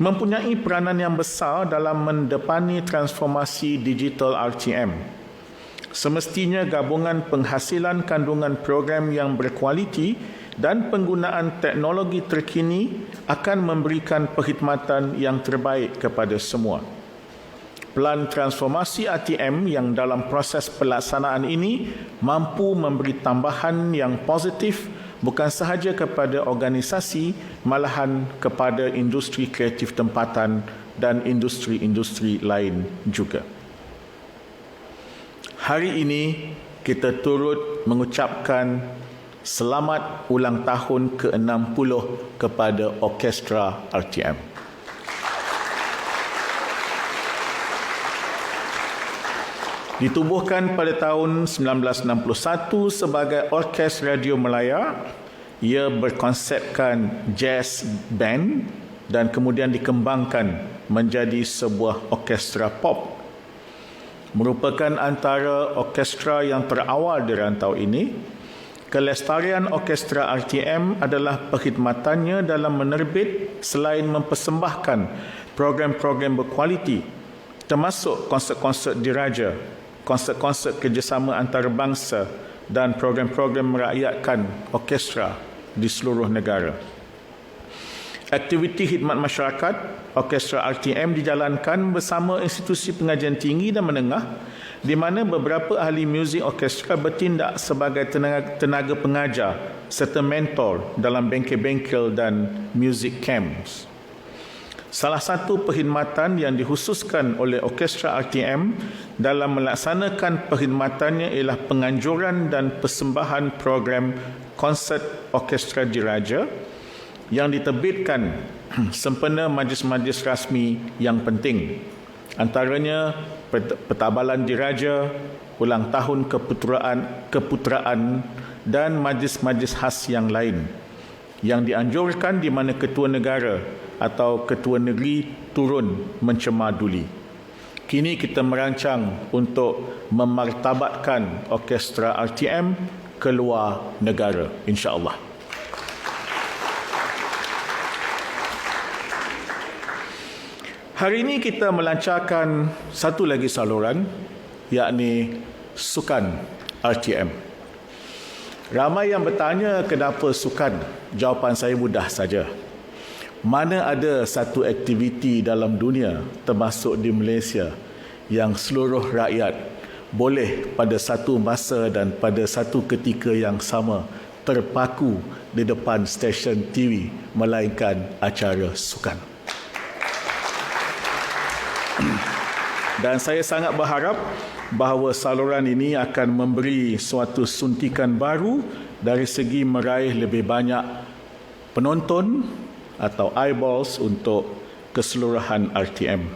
mempunyai peranan yang besar dalam mendepani transformasi digital RTM. Semestinya gabungan penghasilan kandungan program yang berkualiti dan penggunaan teknologi terkini akan memberikan perkhidmatan yang terbaik kepada semua. Pelan transformasi RTM yang dalam proses pelaksanaan ini mampu memberi tambahan yang positif bukan sahaja kepada organisasi, malahan kepada industri kreatif tempatan dan industri-industri lain juga. Hari ini kita turut mengucapkan selamat ulang tahun ke-60 kepada Orkestra RTM. Ditubuhkan pada tahun 1961 sebagai Orkes Radio Melaya, ia berkonsepkan jazz band dan kemudian dikembangkan menjadi sebuah orkestra pop. Merupakan antara orkestra yang terawal di rantau ini, kelestarian Orkestra RTM adalah perkhidmatannya dalam menerbit selain mempersembahkan program-program berkualiti, termasuk konsert-konsert diraja, konsert-konsert kerjasama antarabangsa dan program-program merakyatkan orkestra di seluruh negara. Aktiviti khidmat masyarakat Orkestra RTM dijalankan bersama institusi pengajian tinggi dan menengah di mana beberapa ahli muzik orkestra bertindak sebagai tenaga pengajar serta mentor dalam bengkel-bengkel dan music camps. Salah satu perkhidmatan yang dikhususkan oleh Orkestra RTM dalam melaksanakan perkhidmatannya ialah penganjuran dan persembahan program konsert orkestra diraja yang diterbitkan sempena majlis-majlis rasmi yang penting. Antaranya Petabalan Diraja, ulang tahun keputeraan dan majlis-majlis khas yang lain yang dianjurkan di mana ketua negara atau ketua negeri turun mencemaduli. Kini kita merancang untuk memartabatkan Orkestra RTM ke luar negara, insya-Allah. Hari ini kita melancarkan satu lagi saluran, yakni Sukan RTM. Ramai yang bertanya kenapa sukan? Jawapan saya mudah saja. Mana ada satu aktiviti dalam dunia, termasuk di Malaysia, yang seluruh rakyat boleh pada satu masa dan pada satu ketika yang sama terpaku di depan stesen TV melainkan acara sukan. Dan saya sangat berharap bahawa saluran ini akan memberi suatu suntikan baru dari segi meraih lebih banyak penonton atau eyeballs untuk keseluruhan RTM.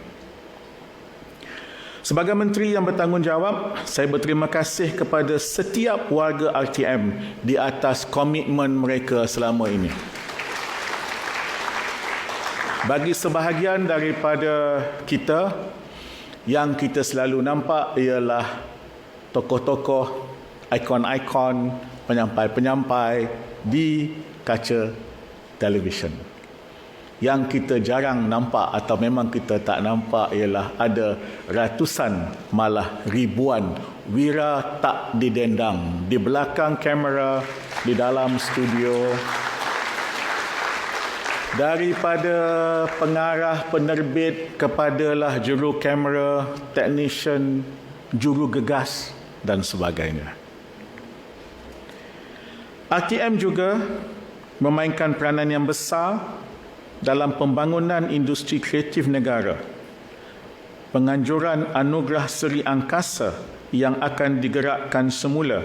Sebagai menteri yang bertanggungjawab, saya berterima kasih kepada setiap warga RTM di atas komitmen mereka selama ini. Bagi sebahagian daripada kita, yang kita selalu nampak ialah tokoh-tokoh, ikon-ikon, penyampai-penyampai di kaca televisyen. Yang kita jarang nampak atau memang kita tak nampak ialah ada ratusan, malah ribuan wira tak didendang di belakang kamera, di dalam studio. Daripada pengarah, penerbit kepadalah juru kamera, technician, juru gegas dan sebagainya. RTM juga memainkan peranan yang besar dalam pembangunan industri kreatif negara. Penganjuran Anugerah Seri Angkasa yang akan digerakkan semula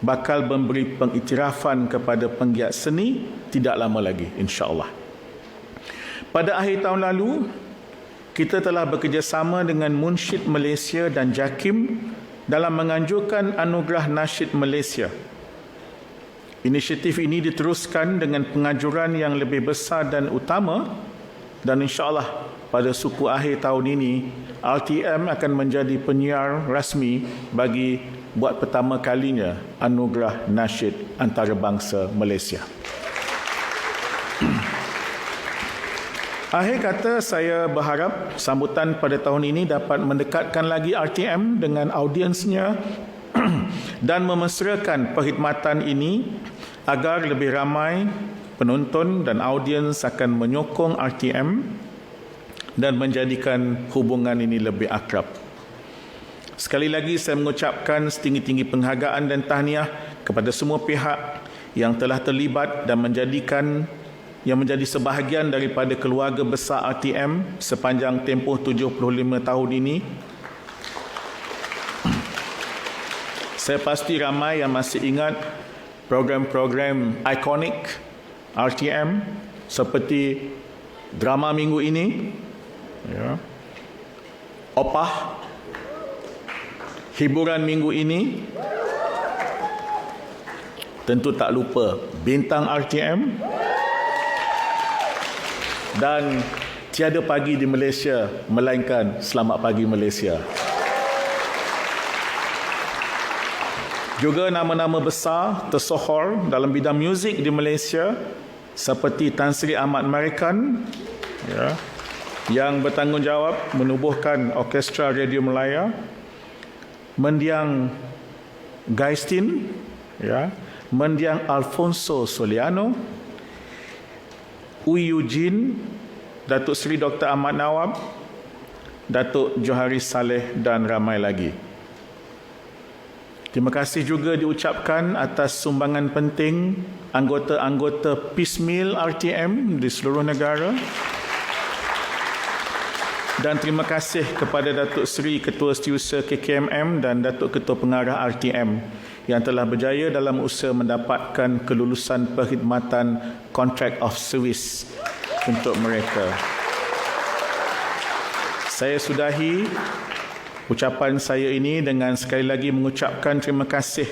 bakal memberi pengiktirafan kepada penggiat seni tidak lama lagi, insya-Allah. Pada akhir tahun lalu, kita telah bekerjasama dengan Munsyid Malaysia dan JAKIM dalam menganjurkan Anugerah Nasyid Malaysia. Inisiatif ini diteruskan dengan penganjuran yang lebih besar dan utama, dan insya-Allah pada suku akhir tahun ini, RTM akan menjadi penyiar rasmi bagi buat pertama kalinya Anugerah Nasyid Antarabangsa Malaysia. Akhir kata, saya berharap sambutan pada tahun ini dapat mendekatkan lagi RTM dengan audiensnya dan memesrakan perkhidmatan ini agar lebih ramai penonton dan audiens akan menyokong RTM dan menjadikan hubungan ini lebih akrab. Sekali lagi saya mengucapkan setinggi-tinggi penghargaan dan tahniah kepada semua pihak yang telah terlibat dan yang menjadi sebahagian daripada keluarga besar RTM sepanjang tempoh 75 tahun ini. Saya pasti ramai yang masih ingat program-program ikonik RTM seperti drama minggu ini, Opah, hiburan minggu ini, tentu tak lupa Bintang RTM, dan tiada pagi di Malaysia melainkan Selamat Pagi Malaysia. Juga nama-nama besar tersohor dalam bidang muzik di Malaysia seperti Tan Sri Ahmad Marikan, yang bertanggungjawab menubuhkan Orkestra Radio Melaya, Mendiang Gaistin, Mendiang Alfonso Soliano, Uy Eugene, Datuk Seri Dr. Ahmad Nawab, Datuk Johari Saleh dan ramai lagi. Terima kasih juga diucapkan atas sumbangan penting anggota-anggota Piecemeal RTM di seluruh negara. Dan terima kasih kepada Datuk Seri Ketua Setiausaha KKMM dan Datuk Ketua Pengarah RTM yang telah berjaya dalam usaha mendapatkan kelulusan perkhidmatan Contract of Service untuk mereka. Saya sudahi ucapan saya ini dengan sekali lagi mengucapkan terima kasih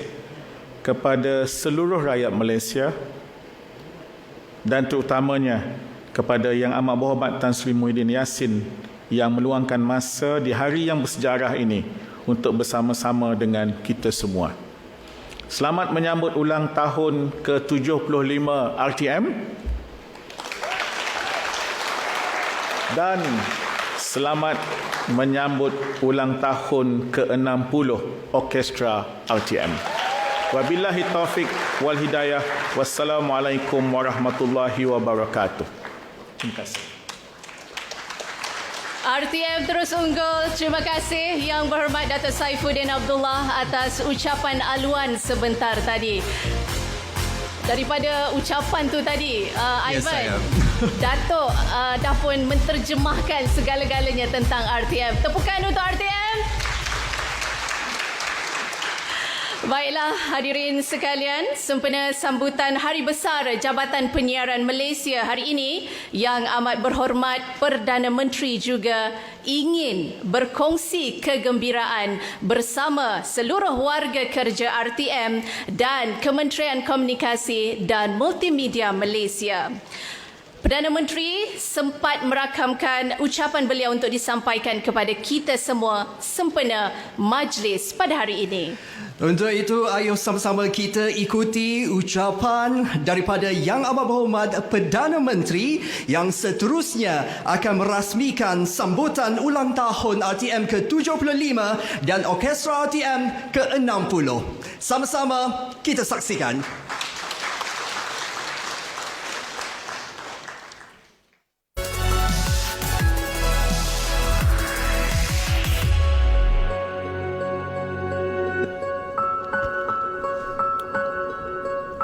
kepada seluruh rakyat Malaysia dan terutamanya kepada Yang Amat Berhormat Tan Sri Muhyiddin Yassin yang meluangkan masa di hari yang bersejarah ini untuk bersama-sama dengan kita semua. Selamat menyambut ulang tahun ke-75 RTM dan selamat menyambut ulang tahun ke-60 Orkestra RTM. Wabillahi taufik wal hidayah. Wassalamualaikum warahmatullahi wabarakatuh. Terima kasih. RTM terus unggul. Terima kasih Yang Berhormat Datuk Saifuddin Abdullah atas ucapan aluan sebentar tadi. Daripada ucapan tu tadi, Ivan, Datuk dah pun menterjemahkan segala-galanya tentang RTM. Tepukan untuk RTM. Baiklah hadirin sekalian, sempena sambutan Hari Besar Jabatan Penyiaran Malaysia hari ini, Yang Amat Berhormat Perdana Menteri juga ingin berkongsi kegembiraan bersama seluruh warga kerja RTM dan Kementerian Komunikasi dan Multimedia Malaysia. Perdana Menteri sempat merakamkan ucapan beliau untuk disampaikan kepada kita semua sempena majlis pada hari ini. Untuk itu, ayo sama-sama kita ikuti ucapan daripada Yang Amat Berhormat Perdana Menteri yang seterusnya akan merasmikan sambutan ulang tahun RTM ke-75 dan Orkestra RTM ke-60. Sama-sama kita saksikan.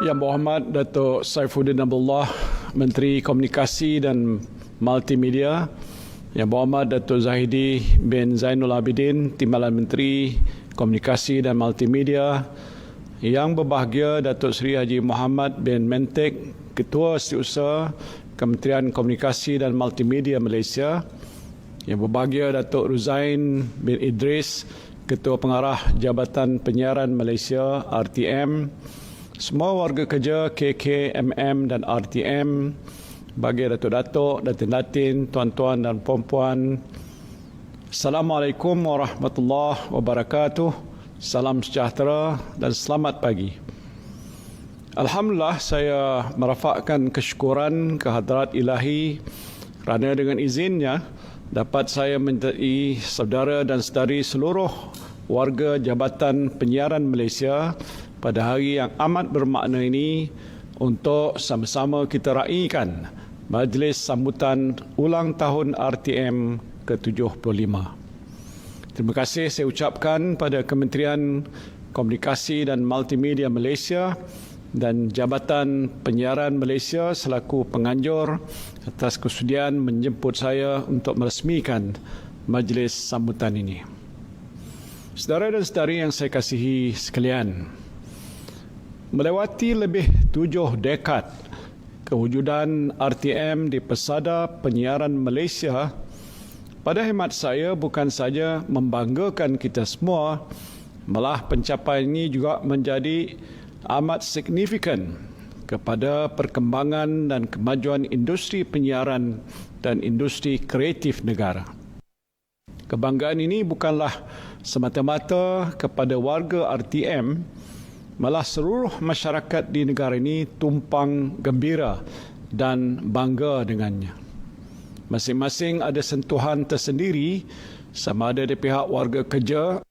Yang Berhormat Datuk Saifuddin Abdullah, Menteri Komunikasi dan Multimedia. Yang Berhormat Datuk Zahidi bin Zainul Abidin, Timbalan Menteri Komunikasi dan Multimedia. Yang berbahagia Datuk Seri Haji Muhammad bin Mentek, Ketua Setiausaha Kementerian Komunikasi dan Multimedia Malaysia. Yang berbahagia Datuk Ruzain bin Idris, Ketua Pengarah Jabatan Penyiaran Malaysia RTM. Semua warga kerja KKMM dan RTM, bagi Datuk-Datuk, Datin-Datin, Tuan-Tuan dan Puan-Puan. Assalamualaikum warahmatullahi wabarakatuh. Salam sejahtera dan selamat pagi. Alhamdulillah, saya merafakkan kesyukuran kehadrat ilahi kerana dengan izinnya dapat saya menjadi saudara dan saudari seluruh warga Jabatan Penyiaran Malaysia pada hari yang amat bermakna ini untuk sama-sama kita raikan majlis sambutan ulang tahun RTM ke-75. Terima kasih saya ucapkan pada Kementerian Komunikasi dan Multimedia Malaysia dan Jabatan Penyiaran Malaysia selaku penganjur atas kesudian menjemput saya untuk meresmikan majlis sambutan ini. Saudara dan saudari yang saya kasihi sekalian, melewati lebih 7 dekad kewujudan RTM di pesada penyiaran Malaysia, pada hemat saya bukan saja membanggakan kita semua, malah pencapaian ini juga menjadi amat signifikan kepada perkembangan dan kemajuan industri penyiaran dan industri kreatif negara. Kebanggaan ini bukanlah semata-mata kepada warga RTM, malah seluruh masyarakat di negara ini tumpang gembira dan bangga dengannya. Masing-masing ada sentuhan tersendiri, sama ada di pihak warga kerja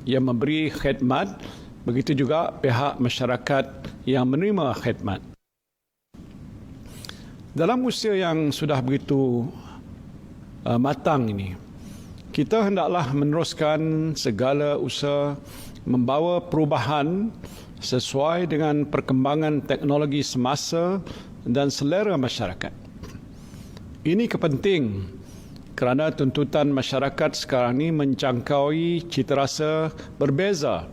yang memberi khidmat, begitu juga pihak masyarakat yang menerima khidmat. Dalam usia yang sudah begitu matang ini, kita hendaklah meneruskan segala usaha membawa perubahan sesuai dengan perkembangan teknologi semasa dan selera masyarakat. Ini kepenting kerana tuntutan masyarakat sekarang ini mencangkaui citarasa berbeza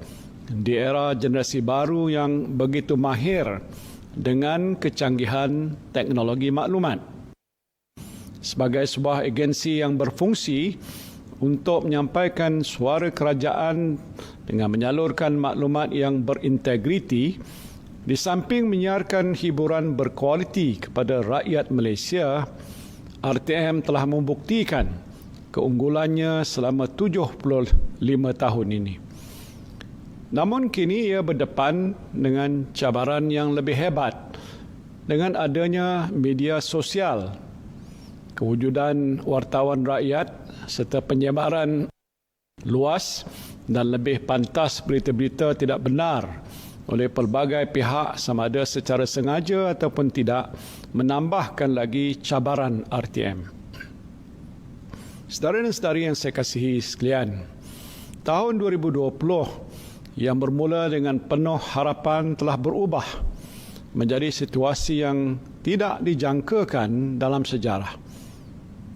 di era generasi baru yang begitu mahir dengan kecanggihan teknologi maklumat. Sebagai sebuah agensi yang berfungsi untuk menyampaikan suara kerajaan dengan menyalurkan maklumat yang berintegriti, di samping menyiarkan hiburan berkualiti kepada rakyat Malaysia, RTM telah membuktikan keunggulannya selama 75 tahun ini. Namun kini ia berdepan dengan cabaran yang lebih hebat dengan adanya media sosial, kewujudan wartawan rakyat serta penyebaran luas dan lebih pantas berita-berita tidak benar oleh pelbagai pihak sama ada secara sengaja ataupun tidak, menambahkan lagi cabaran RTM. Saudara dan saudari yang saya kasihi sekalian, tahun 2020 yang bermula dengan penuh harapan telah berubah menjadi situasi yang tidak dijangkakan dalam sejarah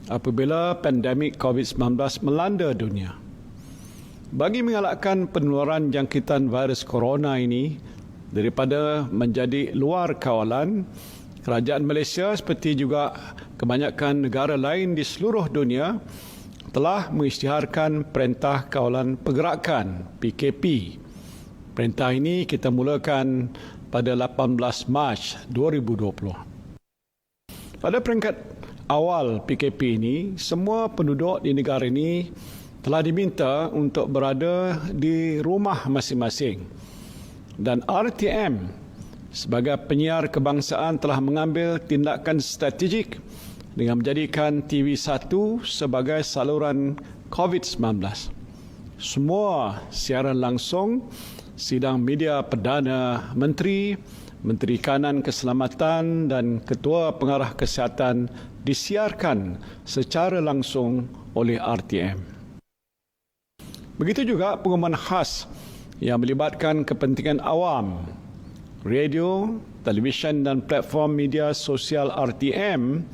apabila pandemik COVID-19 melanda dunia. Bagi mengelakkan penularan jangkitan virus corona ini daripada menjadi luar kawalan, kerajaan Malaysia seperti juga kebanyakan negara lain di seluruh dunia telah mengisytiharkan Perintah Kawalan Pergerakan PKP. Perintah ini kita mulakan pada 18 Mac 2020. Pada peringkat awal PKP ini, semua penduduk di negara ini telah diminta untuk berada di rumah masing-masing. Dan RTM sebagai penyiar kebangsaan telah mengambil tindakan strategik dengan menjadikan TV1 sebagai saluran COVID-19. Semua siaran langsung sidang media Perdana Menteri, Menteri Kanan Keselamatan dan Ketua Pengarah Kesihatan disiarkan secara langsung oleh RTM. Begitu juga pengumuman khas yang melibatkan kepentingan awam, radio, televisyen dan platform media sosial RTM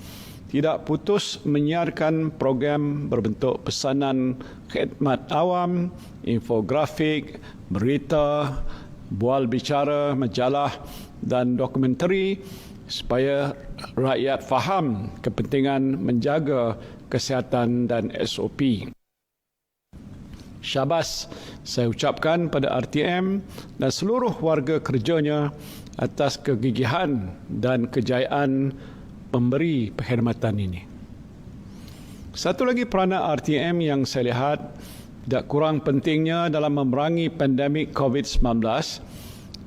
tidak putus menyiarkan program berbentuk pesanan khidmat awam, infografik, berita, bual bicara, majalah dan dokumentari supaya rakyat faham kepentingan menjaga kesihatan dan SOP. Syabas saya ucapkan pada RTM dan seluruh warga kerjanya atas kegigihan dan kejayaan pemberi perkhidmatan ini. Satu lagi peranan RTM yang saya lihat tidak kurang pentingnya dalam memerangi pandemik COVID-19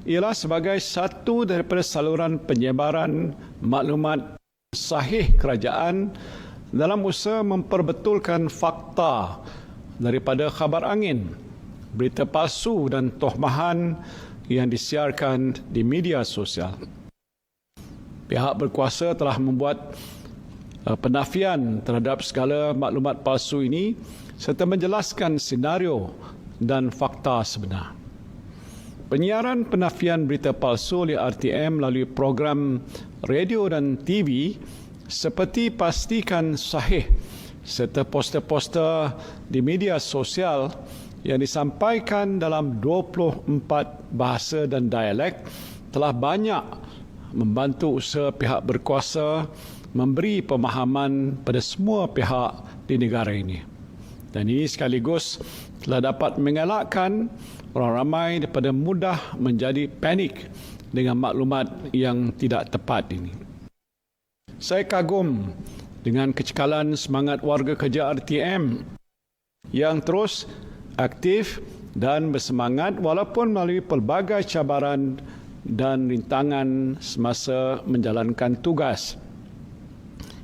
ialah sebagai satu daripada saluran penyebaran maklumat sahih kerajaan dalam usaha memperbetulkan fakta daripada khabar angin, berita palsu dan tohmahan yang disiarkan di media sosial. Pihak berkuasa telah membuat penafian terhadap segala maklumat palsu ini serta menjelaskan senario dan fakta sebenar. Penyiaran penafian berita palsu oleh RTM melalui program radio dan TV seperti pastikan sahih serta poster-poster di media sosial yang disampaikan dalam 24 bahasa dan dialek telah banyak membantu usaha pihak berkuasa memberi pemahaman pada semua pihak di negara ini. Dan ini sekaligus telah dapat mengelakkan orang ramai daripada mudah menjadi panik dengan maklumat yang tidak tepat ini. Saya kagum dengan kecekalan semangat warga kerja RTM yang terus aktif dan bersemangat walaupun melalui pelbagai cabaran dan rintangan semasa menjalankan tugas.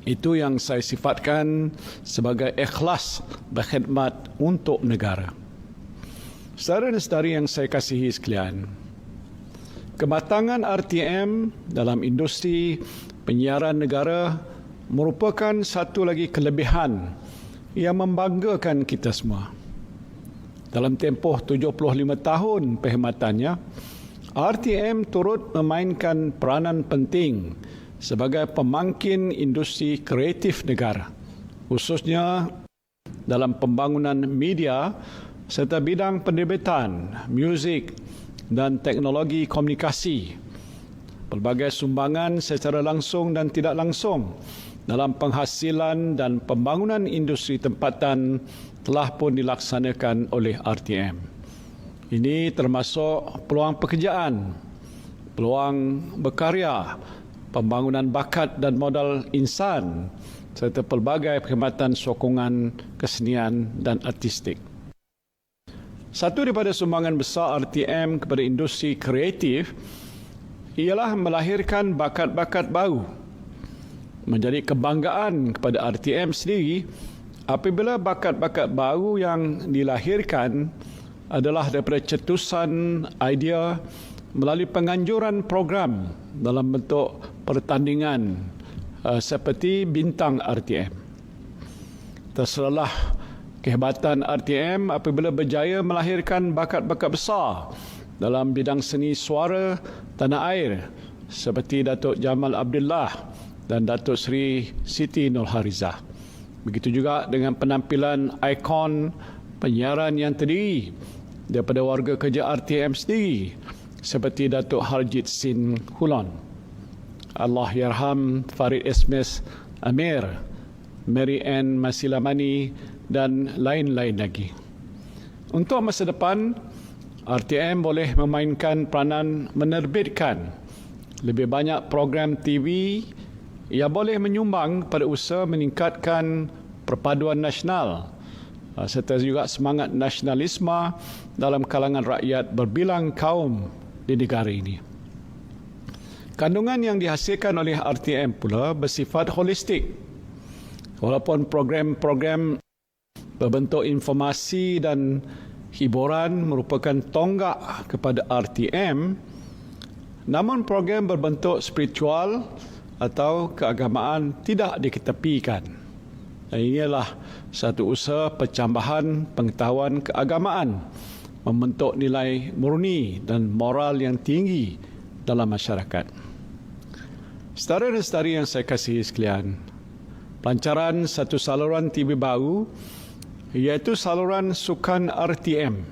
Itu yang saya sifatkan sebagai ikhlas berkhidmat untuk negara. Saudara dan saudari yang saya kasihi sekalian, kematangan RTM dalam industri penyiaran negara merupakan satu lagi kelebihan yang membanggakan kita semua. Dalam tempoh 75 tahun perkhidmatannya, RTM turut memainkan peranan penting sebagai pemangkin industri kreatif negara, khususnya dalam pembangunan media serta bidang penerbitan, muzik dan teknologi komunikasi. Pelbagai sumbangan secara langsung dan tidak langsung dalam penghasilan dan pembangunan industri tempatan telah pun dilaksanakan oleh RTM. Ini termasuk peluang pekerjaan, peluang berkarya, pembangunan bakat dan modal insan serta pelbagai perkhidmatan sokongan kesenian dan artistik. Satu daripada sumbangan besar RTM kepada industri kreatif ialah melahirkan bakat-bakat baru. Menjadi kebanggaan kepada RTM sendiri apabila bakat-bakat baru yang dilahirkan adalah daripada cetusan idea melalui penganjuran program dalam bentuk pertandingan seperti bintang RTM. Terserahlah kehebatan RTM apabila berjaya melahirkan bakat-bakat besar dalam bidang seni suara tanah air seperti Datuk Jamal Abdullah dan Datuk Seri Siti Nurhalizah. Begitu juga dengan penampilan ikon penyiaran yang terdiri daripada warga kerja RTM sendiri seperti Datuk Harjit Sin Hulon, Allahyarham Farid Esmes Amir, Mary Ann Masilamani dan lain-lain lagi. Untuk masa depan, RTM boleh memainkan peranan menerbitkan lebih banyak program TV Ia boleh menyumbang pada usaha meningkatkan perpaduan nasional serta juga semangat nasionalisme dalam kalangan rakyat berbilang kaum di negara ini. Kandungan yang dihasilkan oleh RTM pula bersifat holistik. Walaupun program-program berbentuk informasi dan hiburan merupakan tonggak kepada RTM, namun program berbentuk spiritual atau keagamaan tidak diketepikan. Dan inilah satu usaha pencambahan pengetahuan keagamaan, membentuk nilai murni dan moral yang tinggi dalam masyarakat. Saudara dan saudari yang saya kasihi sekalian, pelancaran satu saluran TV baru iaitu saluran sukan RTM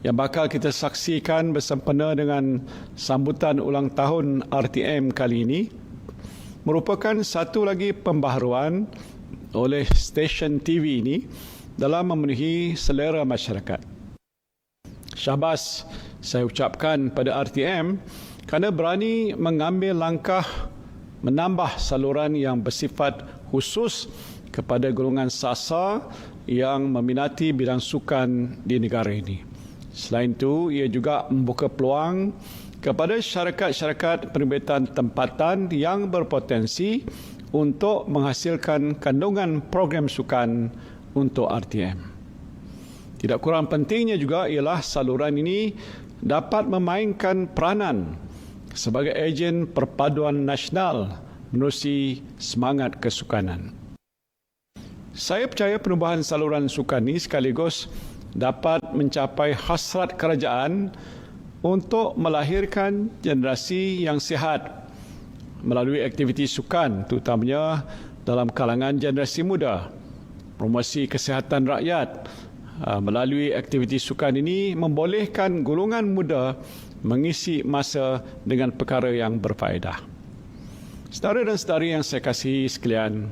yang bakal kita saksikan bersempena dengan sambutan ulang tahun RTM kali ini merupakan satu lagi pembaharuan oleh stesen TV ini dalam memenuhi selera masyarakat. Syabas saya ucapkan pada RTM kerana berani mengambil langkah menambah saluran yang bersifat khusus kepada golongan sasar yang meminati bidang sukan di negara ini. Selain itu, ia juga membuka peluang kepada syarikat-syarikat penerbitan tempatan yang berpotensi untuk menghasilkan kandungan program sukan untuk RTM. Tidak kurang pentingnya juga ialah saluran ini dapat memainkan peranan sebagai ejen perpaduan nasional menerusi semangat kesukanan. Saya percaya perubahan saluran sukan ini sekaligus dapat mencapai hasrat kerajaan untuk melahirkan generasi yang sihat melalui aktiviti sukan, terutamanya dalam kalangan generasi muda. Promosi kesihatan rakyat melalui aktiviti sukan ini membolehkan golongan muda mengisi masa dengan perkara yang berfaedah. Saudara dan saudari yang saya kasihi sekalian,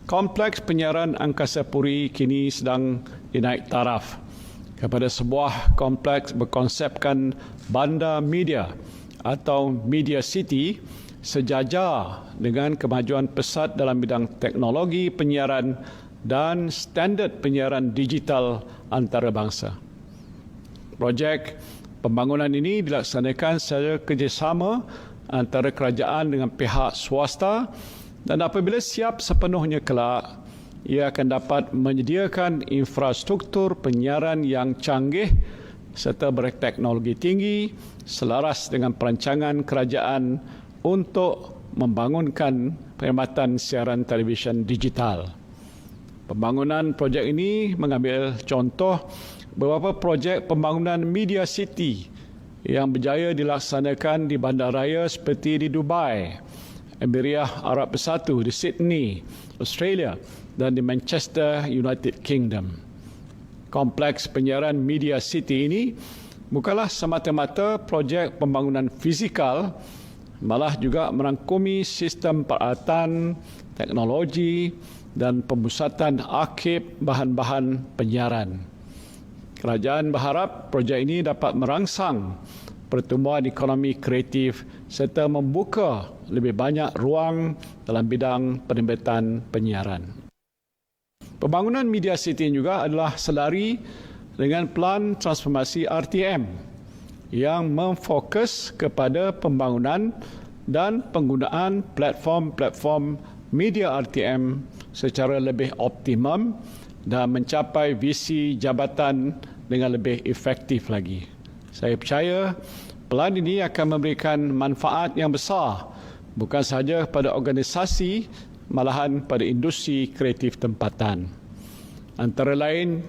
kompleks penyiaran Angkasa Puri kini sedang dinaik taraf kepada sebuah kompleks berkonsepkan bandar media atau Media City sejajar dengan kemajuan pesat dalam bidang teknologi penyiaran dan standard penyiaran digital antarabangsa. Projek pembangunan ini dilaksanakan secara kerjasama antara kerajaan dengan pihak swasta dan apabila siap sepenuhnya kelak, ia akan dapat menyediakan infrastruktur penyiaran yang canggih serta berteknologi tinggi selaras dengan perancangan kerajaan untuk membangunkan perkhidmatan siaran televisyen digital. Pembangunan projek ini mengambil contoh beberapa projek pembangunan Media City yang berjaya dilaksanakan di bandaraya seperti di Dubai, Emirates Arab Bersatu, di Sydney, Australia dan di Manchester, United Kingdom. Kompleks penyiaran Media City ini bukanlah semata-mata projek pembangunan fizikal, malah juga merangkumi sistem peralatan, teknologi dan pemusatan arsip bahan-bahan penyiaran. Kerajaan berharap projek ini dapat merangsang pertumbuhan ekonomi kreatif serta membuka lebih banyak ruang dalam bidang penerbitan penyiaran. Pembangunan Media City juga adalah selari dengan pelan transformasi RTM yang memfokus kepada pembangunan dan penggunaan platform-platform media RTM secara lebih optimum dan mencapai visi jabatan dengan lebih efektif lagi. Saya percaya pelan ini akan memberikan manfaat yang besar bukan sahaja pada organisasi, malahan pada industri kreatif tempatan. Antara lain,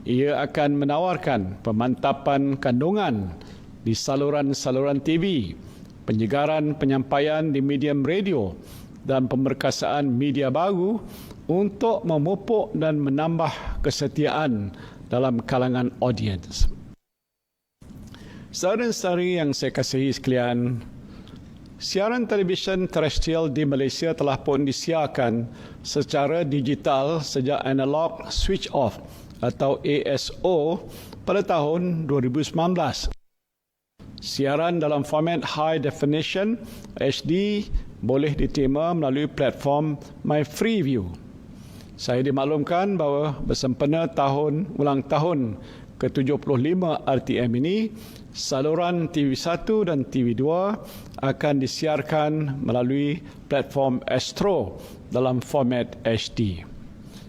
ia akan menawarkan pemantapan kandungan di saluran-saluran TV, penyegaran penyampaian di medium radio dan pemerkasaan media baru untuk memupuk dan menambah kesetiaan dalam kalangan audiens. Saudara dan saudari yang saya kasihi sekalian, siaran televisyen terestrial di Malaysia telah pun disiarkan secara digital sejak analog switch off atau ASO pada tahun 2019. Siaran dalam format high definition HD boleh diterima melalui platform My Freeview. Saya dimaklumkan bahawa bersempena ulang tahun ke-75 RTM ini, saluran TV1 dan TV2 akan disiarkan melalui platform Astro dalam format HD.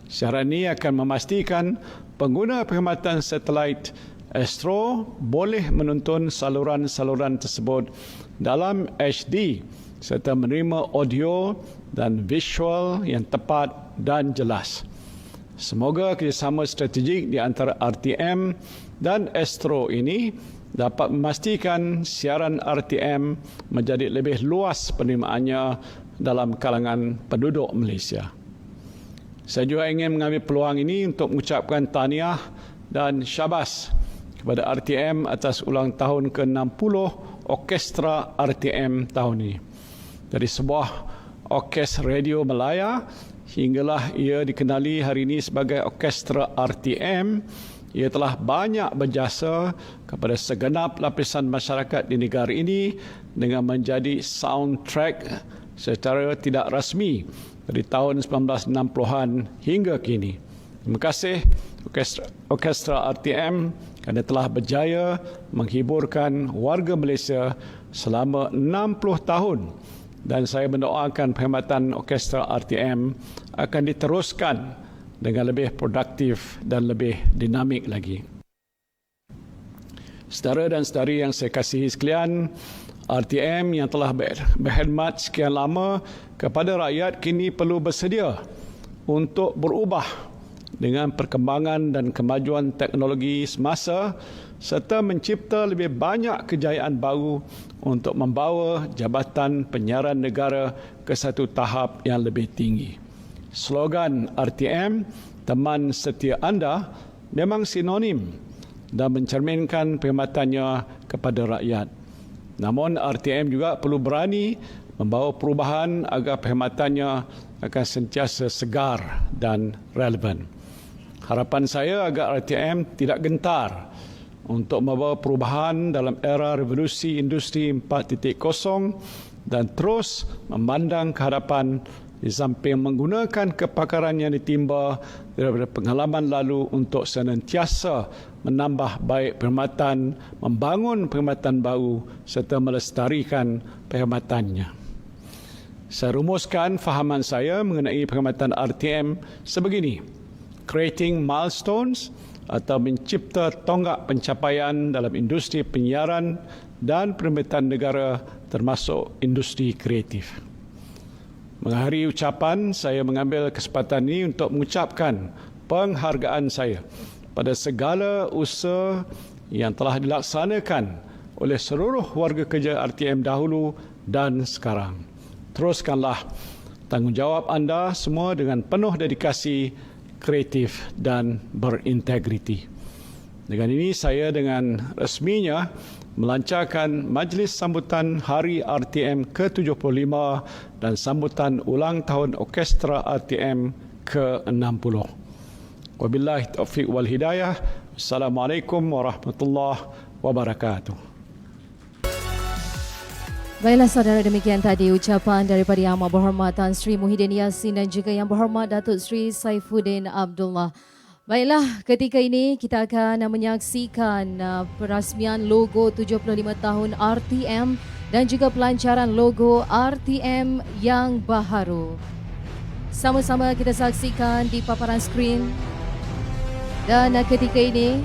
Siaran ini akan memastikan pengguna perkhidmatan satelit Astro boleh menonton saluran-saluran tersebut dalam HD serta menerima audio dan visual yang tepat dan jelas. Semoga kerjasama strategik di antara RTM dan Astro ini dapat memastikan siaran RTM menjadi lebih luas penerimaannya dalam kalangan penduduk Malaysia. Saya juga ingin mengambil peluang ini untuk mengucapkan tahniah dan syabas kepada RTM atas ulang tahun ke-60 Orkestra RTM tahun ini. Dari sebuah orkes radio Malaya hinggalah ia dikenali hari ini sebagai Orkestra RTM, ia telah banyak berjasa kepada segenap lapisan masyarakat di negara ini dengan menjadi soundtrack secara tidak rasmi dari tahun 1960-an hingga kini. Terima kasih Orkestra RTM kerana telah berjaya menghiburkan warga Malaysia selama 60 tahun. Dan saya mendoakan perkhidmatan Orkestra RTM akan diteruskan dengan lebih produktif dan lebih dinamik lagi. Saudara dan saudari yang saya kasihi sekalian, RTM yang telah berkhidmat sekian lama kepada rakyat kini perlu bersedia untuk berubah dengan perkembangan dan kemajuan teknologi semasa serta mencipta lebih banyak kejayaan baru untuk membawa Jabatan Penyiaran Negara ke satu tahap yang lebih tinggi. Slogan RTM, teman setia anda, memang sinonim dan mencerminkan perkhidmatannya kepada rakyat. Namun RTM juga perlu berani membawa perubahan agar perkhidmatannya akan sentiasa segar dan relevan. Harapan saya agar RTM tidak gentar untuk membawa perubahan dalam era revolusi industri 4.0 dan terus memandang ke hadapan di samping menggunakan kepakaran yang ditimba daripada pengalaman lalu untuk senantiasa menambah baik perkhidmatan, membangun perkhidmatan baru serta melestarikan perkhidmatannya. Saya rumuskan fahaman saya mengenai perkhidmatan RTM sebegini: creating milestones atau mencipta tonggak pencapaian dalam industri penyiaran dan perkhidmatan negara termasuk industri kreatif. Mengakhiri ucapan, saya mengambil kesempatan ini untuk mengucapkan penghargaan saya pada segala usaha yang telah dilaksanakan oleh seluruh warga kerja RTM dahulu dan sekarang. Teruskanlah tanggungjawab anda semua dengan penuh dedikasi, kreatif dan berintegriti. Dengan ini saya dengan resminya melancarkan majlis sambutan Hari RTM ke-75 dan sambutan ulang tahun Orkestra RTM ke-60. Wabillahi taufiq wal hidayah. Assalamualaikum warahmatullahi wabarakatuh. Baiklah saudara, demikian tadi ucapan daripada Yang Amat Berhormat Tan Sri Muhyiddin Yassin dan juga Yang Berhormat Datuk Sri Saifuddin Abdullah. Baiklah, ketika ini kita akan menyaksikan perasmian logo 75 tahun RTM dan juga pelancaran logo RTM yang baharu. Sama-sama kita saksikan di paparan skrin. Dan ketika ini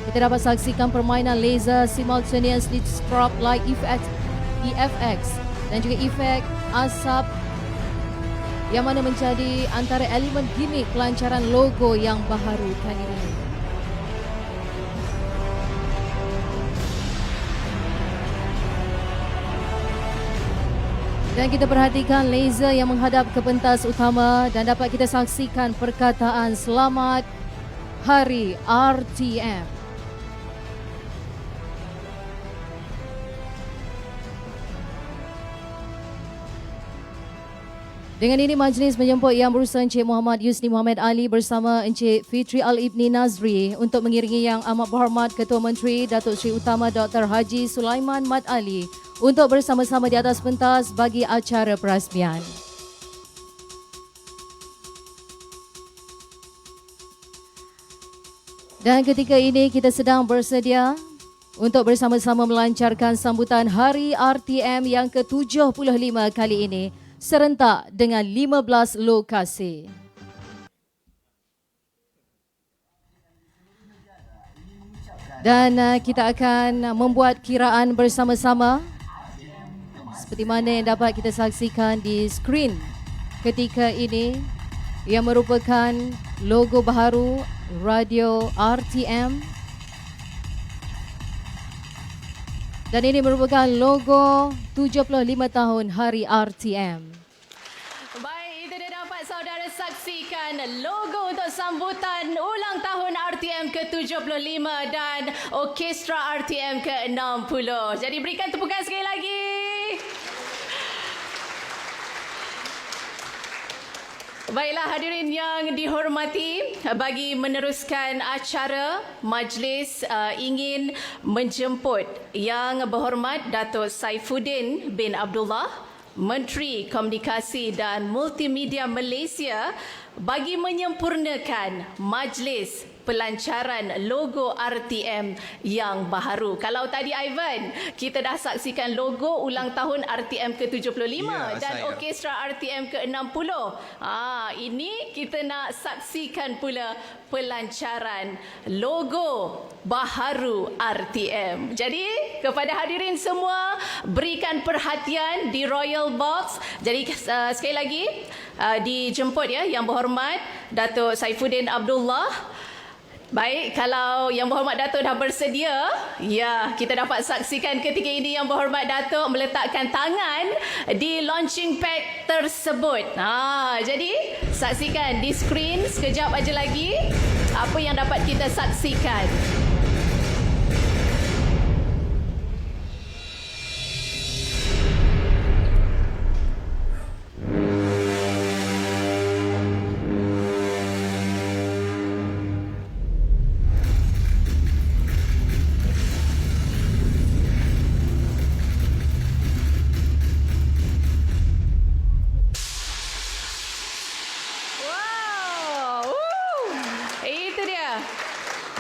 kita dapat saksikan permainan laser simultaneously strobe light effect EFX dan juga efek asap yang mana menjadi antara elemen gimmick pelancaran logo yang baharu kali ini. Dan kita perhatikan laser yang menghadap ke pentas utama dan dapat kita saksikan perkataan Selamat Hari RTM. Dengan ini majlis menjemput Yang Berusaha Encik Muhammad Yusni Muhammad Ali bersama Encik Fitri Al-Ibni Nazri untuk mengiringi Yang Amat Berhormat Ketua Menteri Datuk Seri Utama Dr. Haji Sulaiman Mat Ali untuk bersama-sama di atas pentas bagi acara perasmian. Dan ketika ini kita sedang bersedia untuk bersama-sama melancarkan sambutan Hari RTM yang ke-75 kali ini serentak dengan 15 lokasi. Dan kita akan membuat kiraan bersama-sama seperti mana yang dapat kita saksikan di skrin ketika ini yang merupakan logo baharu Radio RTM. Dan ini merupakan logo 75 tahun Hari RTM. Baik, itu dia dapat saudara saksikan logo untuk sambutan ulang tahun RTM ke-75 dan Orkestra RTM ke-60. Jadi berikan tepukan sekali lagi. Baiklah hadirin yang dihormati, bagi meneruskan acara, majlis ingin menjemput Yang Berhormat Datuk Saifuddin bin Abdullah, Menteri Komunikasi dan Multimedia Malaysia bagi menyempurnakan majlis pelancaran logo RTM yang baharu. Kalau tadi Ivan, kita dah saksikan logo ulang tahun RTM ke-75 dan Orkestra RTM ke-60. Ini kita nak saksikan pula pelancaran logo baharu RTM. Jadi kepada hadirin semua, berikan perhatian di Royal Box. Jadi sekali lagi dijemput ya Yang Berhormat Datuk Saifuddin Abdullah. Baik, kalau Yang Berhormat Datuk dah bersedia, ya, kita dapat saksikan ketika ini Yang Berhormat Datuk meletakkan tangan di launching pad tersebut. Jadi saksikan di skrin sekejap aja lagi apa yang dapat kita saksikan.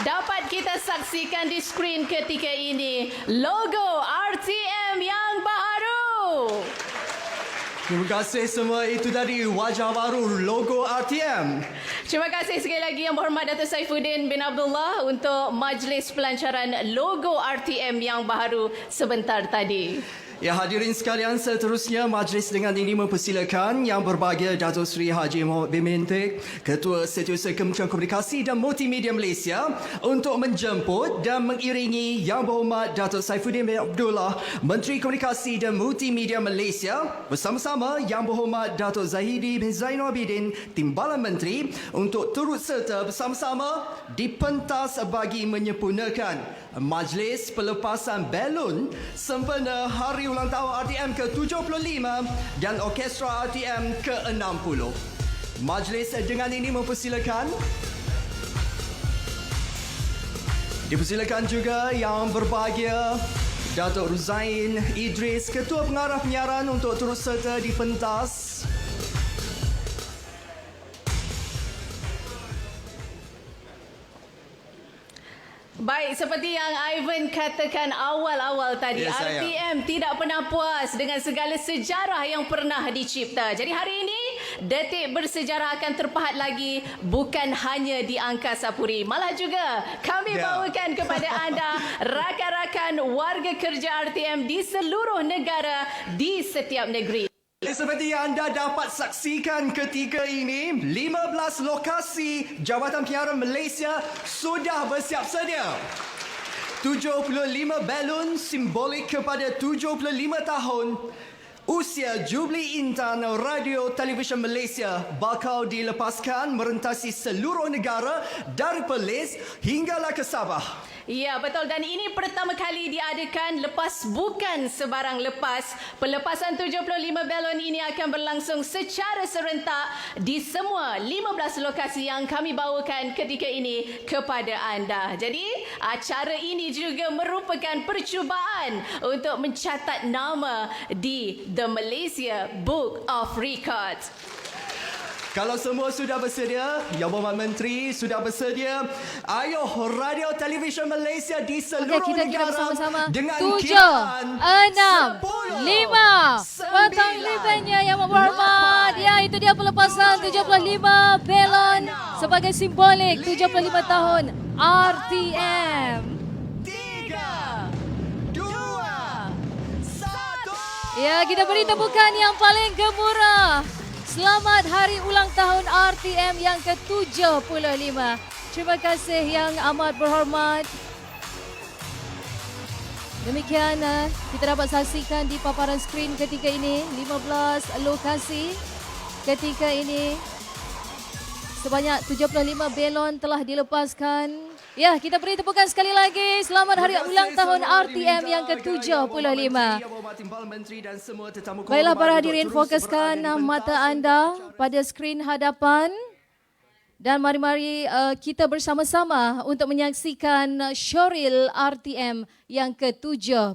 Dapat kita saksikan di skrin ketika ini logo RTM yang baharu. Terima kasih semua, itu tadi wajah baru logo RTM. Terima kasih sekali lagi Yang Berhormat Datuk Saifuddin bin Abdullah untuk majlis pelancaran logo RTM yang baharu sebentar tadi. Ya, hadirin sekalian, seterusnya majlis dengan ini mempersilakan Yang Berbahagia Datuk Seri Haji Muhammad bin Mintik, Ketua Setiausaha Kementerian Komunikasi dan Multimedia Malaysia untuk menjemput dan mengiringi Yang Berhormat Datuk Saifuddin bin Abdullah, Menteri Komunikasi dan Multimedia Malaysia bersama-sama Yang Berhormat Datuk Zahidi bin Zainul Abidin, Timbalan Menteri, untuk turut serta bersama-sama di pentas bagi menyempurnakan majlis pelepasan belon sempena Hari Ulang Tahun RTM ke-75 dan Orkestra RTM ke-60. Majlis dengan ini dipersilakan juga Yang Berbahagia Datuk Ruzain Idris, Ketua Pengarah Penyiaran, untuk turut serta di pentas. Baik, seperti yang Ivan katakan awal-awal tadi, RTM tidak pernah puas dengan segala sejarah yang pernah dicipta. Jadi hari ini, detik bersejarah akan terpahat lagi bukan hanya di Angkasa Puri. Malah juga kami bawakan kepada anda rakan-rakan warga kerja RTM di seluruh negara, di setiap negeri. Seperti yang anda dapat saksikan ketika ini, 15 lokasi Jabatan Penyiaran Malaysia sudah bersiap sedia. 75 belon simbolik kepada 75 tahun Usia Jubli Intan Radio Televisyen Malaysia bakal dilepaskan merentasi seluruh negara dari Perlis hinggalah ke Sabah. Ya, betul. Dan ini pertama kali diadakan lepas bukan sebarang lepas. Pelepasan 75 belon ini akan berlangsung secara serentak di semua 15 lokasi yang kami bawakan ketika ini kepada anda. Jadi, acara ini juga merupakan percubaan untuk mencatat nama di The Malaysia Book of Records. Kalau semua sudah bersedia, Yang Berhormat Menteri sudah bersedia, ayo Radio Televisyen Malaysia di seluruh kita negara bersama-sama. dengan 7, kiraan 6, 5. 10, Potong lipennya Yang Berhormat. Ya, itu dia pelepasan 75 belon sebagai simbolik 75 tahun RTM. 3, 2, 1. Ya, kita beri tepukan yang paling gemuruh. Selamat Hari Ulang Tahun RTM yang ke-75. Terima kasih Yang Amat Berhormat. Demikian kita dapat saksikan di paparan skrin ketika ini 15 lokasi ketika ini. Sebanyak 75 belon telah dilepaskan. Ya, kita beri tepukan sekali lagi. Selamat Hari Ulang Tahun RTM yang ke-75. Baiklah para hadirin, fokuskan mata anda pada skrin hadapan. Dan mari-mari kita bersama-sama untuk menyaksikan Showreel RTM yang ke-75.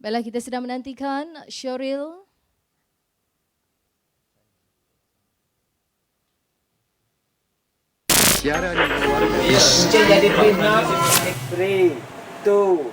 Baiklah, kita sedang menantikan Showreel. Siaran yang luar biasa. Jadi 3, 2,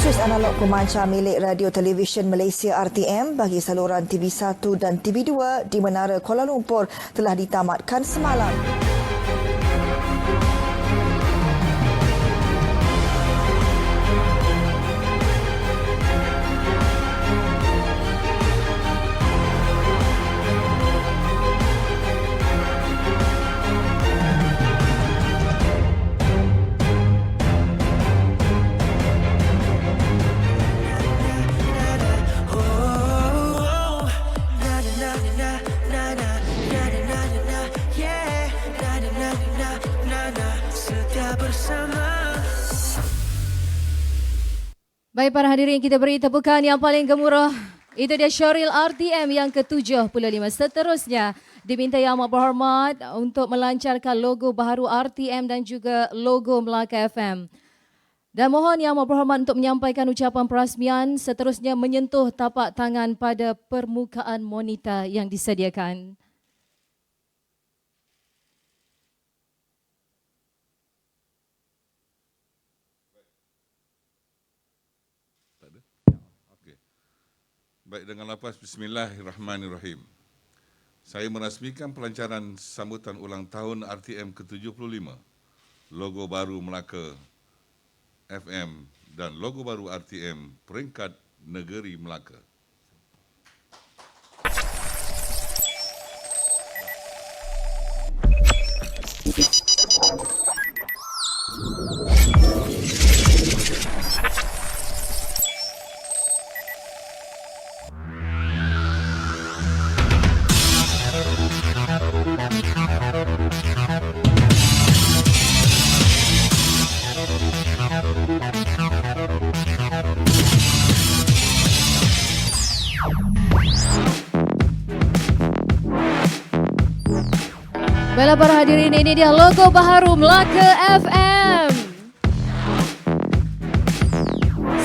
Suis analog pemancar milik Radio Televisyen Malaysia RTM bagi saluran TV1 dan TV2 di Menara Kuala Lumpur telah ditamatkan semalam. Baik para hadirin, kita beri tepukan yang paling gemuruh. Itu dia Showreel RTM yang ke-75. Seterusnya diminta Yang Amat Berhormat untuk melancarkan logo baharu RTM dan juga logo Melaka FM. Dan mohon Yang Amat Berhormat untuk menyampaikan ucapan perasmian, seterusnya menyentuh tapak tangan pada permukaan monitor yang disediakan. Baik, dengan lapas Bismillahirrahmanirrahim. Saya merasmikan pelancaran sambutan ulang tahun RTM ke-75, logo baru Melaka FM dan logo baru RTM peringkat negeri Melaka. Baiklah para hadirin, ini dia logo baharu Melaka FM.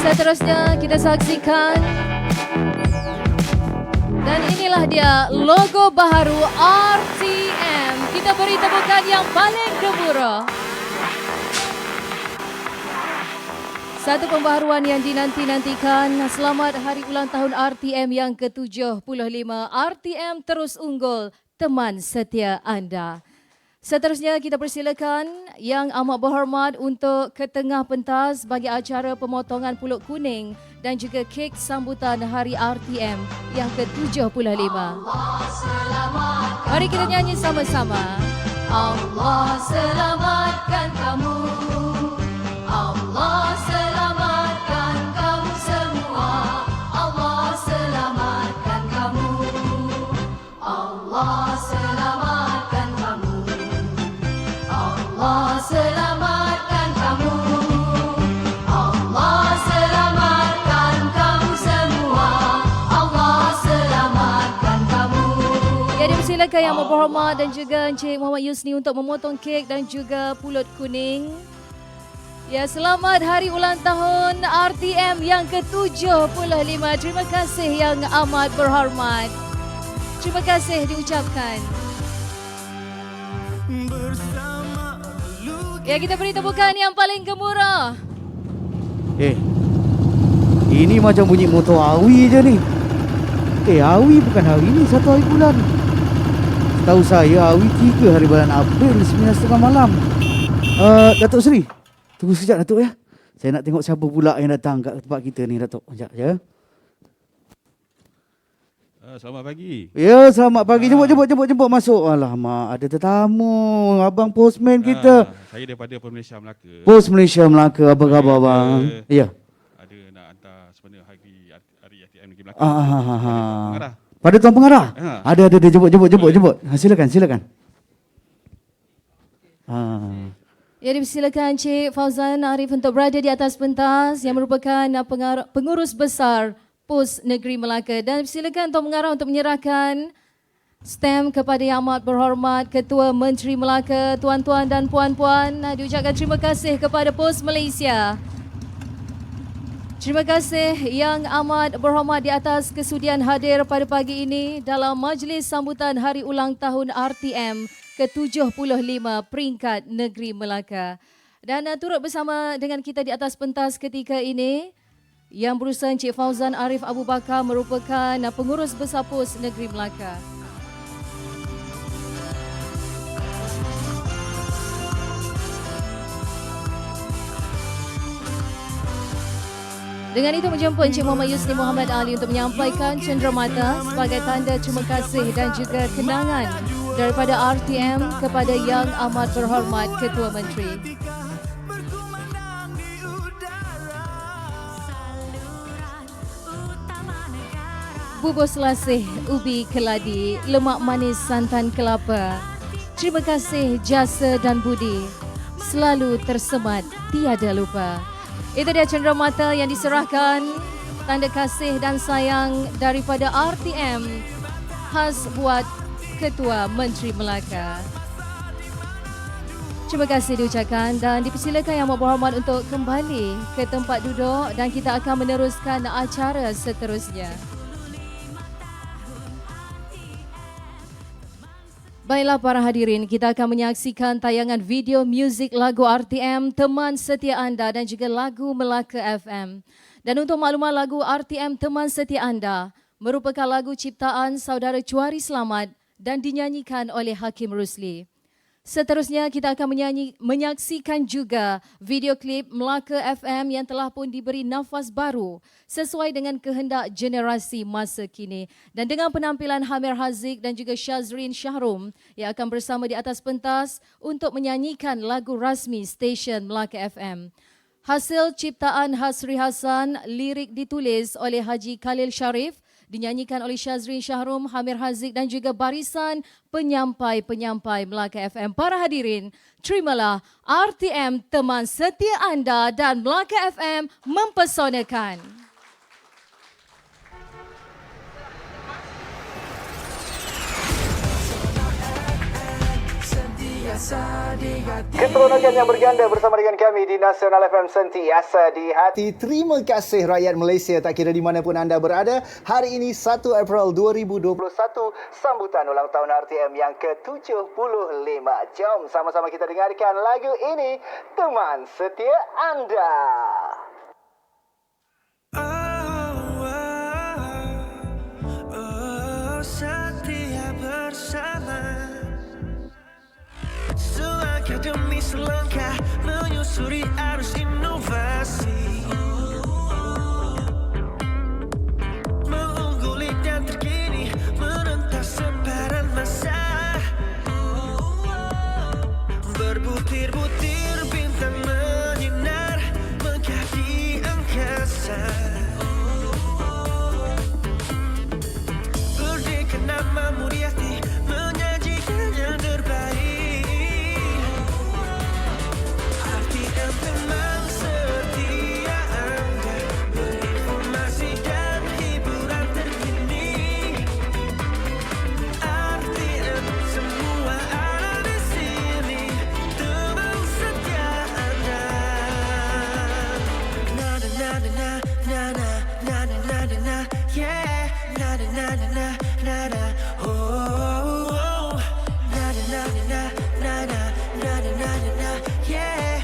Seterusnya kita saksikan. Dan inilah dia logo baharu RTM. Kita beri tepukan yang paling gemuruh. Satu pembaharuan yang dinanti-nantikan. Selamat hari ulang tahun RTM yang ke-75. RTM terus unggul, teman setia anda. Seterusnya kita persilakan Yang Amat Berhormat untuk ke tengah pentas bagi acara pemotongan pulut kuning dan juga kek sambutan hari RTM yang ke-75. Mari kita nyanyi sama-sama. Allah selamatkan kamu, Allah selamatkan kamu semua, Allah selamatkan kamu, Allah selamatkan kamu, Allah selamatkan kamu, Allah selamatkan kamu semua, Allah selamatkan kamu. Ya, dipersilakan Yang Amat Berhormat dan juga Encik Muhammad Yusni untuk memotong kek dan juga pulut kuning. Ya, selamat hari ulang tahun RTM yang ke-75. Terima kasih Yang Amat Berhormat. Terima kasih diucapkan. Ya, kita beri tepukan yang paling gemuruh. Ini macam bunyi motor Awi je ni. Awi bukan hari ni, 1 hari bulan. Tahu saya Awi 3 hari bulan April 9.30 malam. Datuk Seri, tunggu sekejap Datuk ya. Saya nak tengok siapa pula yang datang kat tempat kita ni Datuk. Sekejap je. Selamat pagi. Ya, selamat pagi. Jemput masuk. Alamak, ada tetamu. Abang postman kita. Saya daripada Pos Malaysia Melaka. Pos Malaysia Melaka. Apa khabar bang? Ya. Ada nak hantar sebenarnya hari RTM negeri Melaka. Pengarah. Pada Tuan Pengarah? Ada. Jemput. Silakan. Ya, dipersilakan Encik Fauzan Arif untuk berada di atas pentas yang merupakan pengurus besar Pos Negeri Melaka. Dan silakan Tuan Pengarah untuk menyerahkan stem kepada Yang Amat Berhormat Ketua Menteri Melaka, tuan-tuan dan puan-puan. Diucapkan terima kasih kepada Pos Malaysia. Terima kasih Yang Amat Berhormat di atas kesudian hadir pada pagi ini dalam majlis sambutan hari ulang tahun RTM ke-75 peringkat Negeri Melaka. Dan turut bersama dengan kita di atas pentas ketika ini yang berusaha Encik Fauzan Arif Abu Bakar merupakan pengurus besar Pos Negeri Melaka. Dengan itu menjemput Encik Muhammad Yusni Muhammad Ali untuk menyampaikan cenderamata sebagai tanda terima kasih dan juga kenangan daripada RTM kepada Yang Amat Berhormat Ketua Menteri. Bubur selasih, ubi keladi, lemak manis santan kelapa. Terima kasih jasa dan budi, selalu tersemat tiada lupa. Itu dia cenderamata yang diserahkan, tanda kasih dan sayang daripada RTM khas buat Ketua Menteri Melaka. Terima kasih diucapkan dan dipersilakan Yang Amat Berhormat untuk kembali ke tempat duduk dan kita akan meneruskan acara seterusnya. Baiklah para hadirin, kita akan menyaksikan tayangan video muzik lagu RTM Teman Setia Anda dan juga lagu Melaka FM. Dan untuk maklumat lagu RTM Teman Setia Anda merupakan lagu ciptaan saudara Juari Selamat dan dinyanyikan oleh Hakim Rusli. Seterusnya kita akan menyaksikan juga video klip Melaka FM yang telah pun diberi nafas baru sesuai dengan kehendak generasi masa kini. Dan dengan penampilan Hamir Haziq dan juga Syazrin Syahrum yang akan bersama di atas pentas untuk menyanyikan lagu rasmi stesen Melaka FM. Hasil ciptaan Hasri Hassan, lirik ditulis oleh Haji Khalil Sharif, dinyanyikan oleh Syazrin Syahrum, Hamir Haziq dan juga barisan penyampai-penyampai Melaka FM. Para hadirin, terimalah RTM teman setia anda dan Melaka FM mempesonakan. Keseronokan yang berganda bersama dengan kami di Nasional FM sentiasa di hati. Terima kasih rakyat Malaysia tak kira di mana pun anda berada. Hari ini 1 April 2021, sambutan ulang tahun RTM yang ke-75. Jom sama-sama kita dengarkan lagu ini, Teman Setia Anda. Setia bersama, selangkah demi selangkah menyusuri arus inovasi, mengungguli dan terkini menentas sebaran masa, berbutir-butir bintang menyinar megah di angkasa, berdeka nama Muriati menyajikan yang terbaik. Teman setia anda, berinformasi dan hiburan terkini. RTM semua ada di sini, teman setia anda. Na na na na na na na na na na na, yeah. Na na na na na na na, oh. Na na na na na na na na na na, yeah.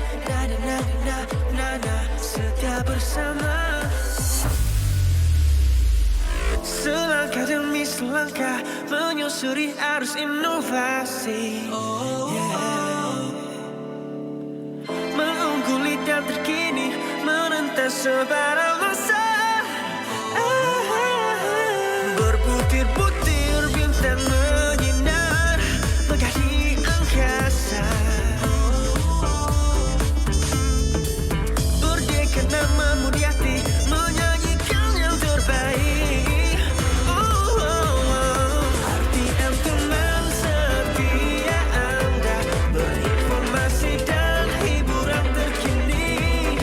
Nana, setia bersama, selangkah demi selangkah menyusuri arus inovasi, mengungguli dan terkini menentas sebaran masa, berbutir-butir bintang menyinar megah di angkasa, nama Muriati menyanyikan yang terbaik. RTM teman setia anda, berinformasi dan hiburan terkini.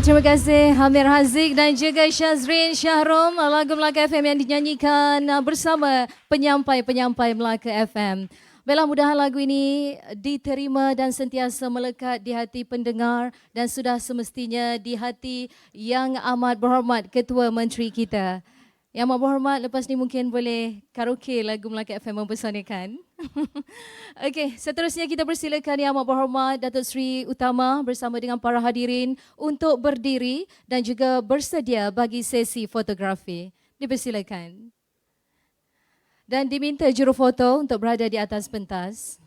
terima kasih Hamir Haziq dan juga Syazrin Syahrom. Lagu Melaka FM yang dinyanyikan bersama penyampai-penyampai Melaka FM. Baiklah, mudahan lagu ini diterima dan sentiasa melekat di hati pendengar dan sudah semestinya di hati Yang Amat Berhormat Ketua Menteri kita. Yang Amat Berhormat, lepas ni mungkin boleh karaoke lagu Melaka FM mempersanakan. Okey, seterusnya kita persilakan Yang Amat Berhormat Datuk Seri Utama bersama dengan para hadirin untuk berdiri dan juga bersedia bagi sesi fotografi. Dipersilakan. Dan diminta jurufoto untuk berada di atas pentas.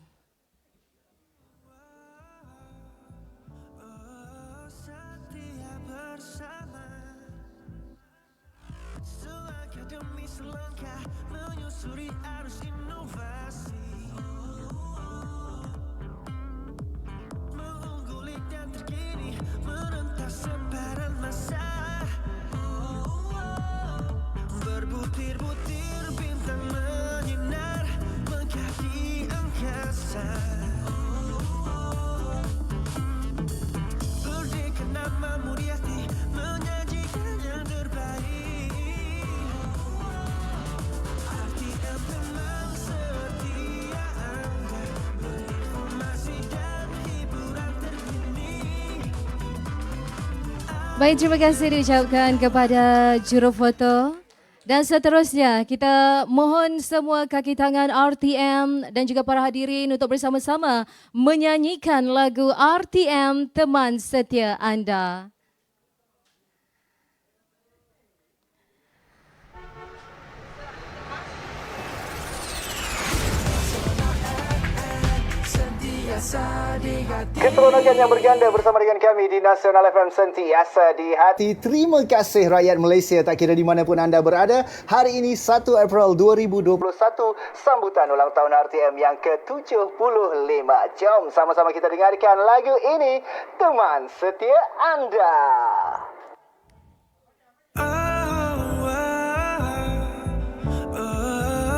Berbutir-butir bintang menyinar megah di angkasa. Berdeka nama Muriati menyajikan yang terbaik. RTM memang setia Anda, berinformasi dan hiburan terkini. Baik, terima kasih diucapkan kepada jurufoto. Dan seterusnya, kita mohon semua kaki tangan RTM dan juga para hadirin untuk bersama-sama menyanyikan lagu RTM Teman Setia Anda. Keseronokan yang berganda bersama dengan kami di Nasional FM sentiasa di hati. Terima kasih rakyat Malaysia tak kira di mana pun anda berada. Hari ini 1 April 2021, sambutan ulang tahun RTM yang ke-75. Jom sama-sama kita dengarkan lagu ini, Teman Setia Anda.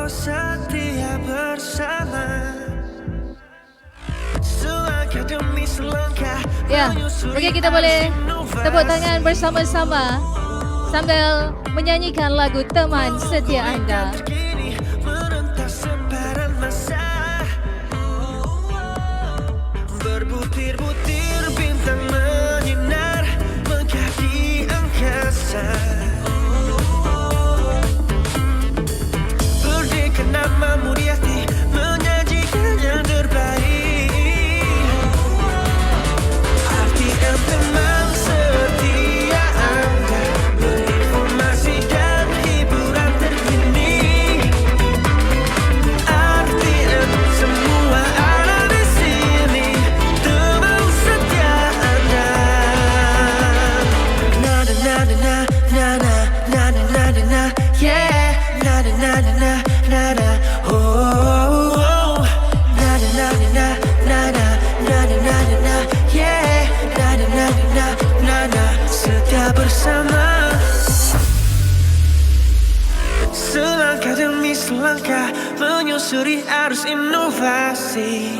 Setia bersama. Ya, mungkin kita boleh tepuk tangan bersama-sama sambil menyanyikan lagu Teman Setia Anda. Berbutir-butir bintang menyinar megah di angkasa. Berdeka nama Muriati menyajikan yang terbaik. Memang setia Anda, berinformasi dan hiburan terkini. RTM semua ada di sini, teman setia Anda. Nada nada na nada nada nada na yeah, nada nada na nada oh, oh. Nada nada na nada nada nada na yeah. Nada, setia bersama. Selangkah demi selangkah menyusuri arus inovasi.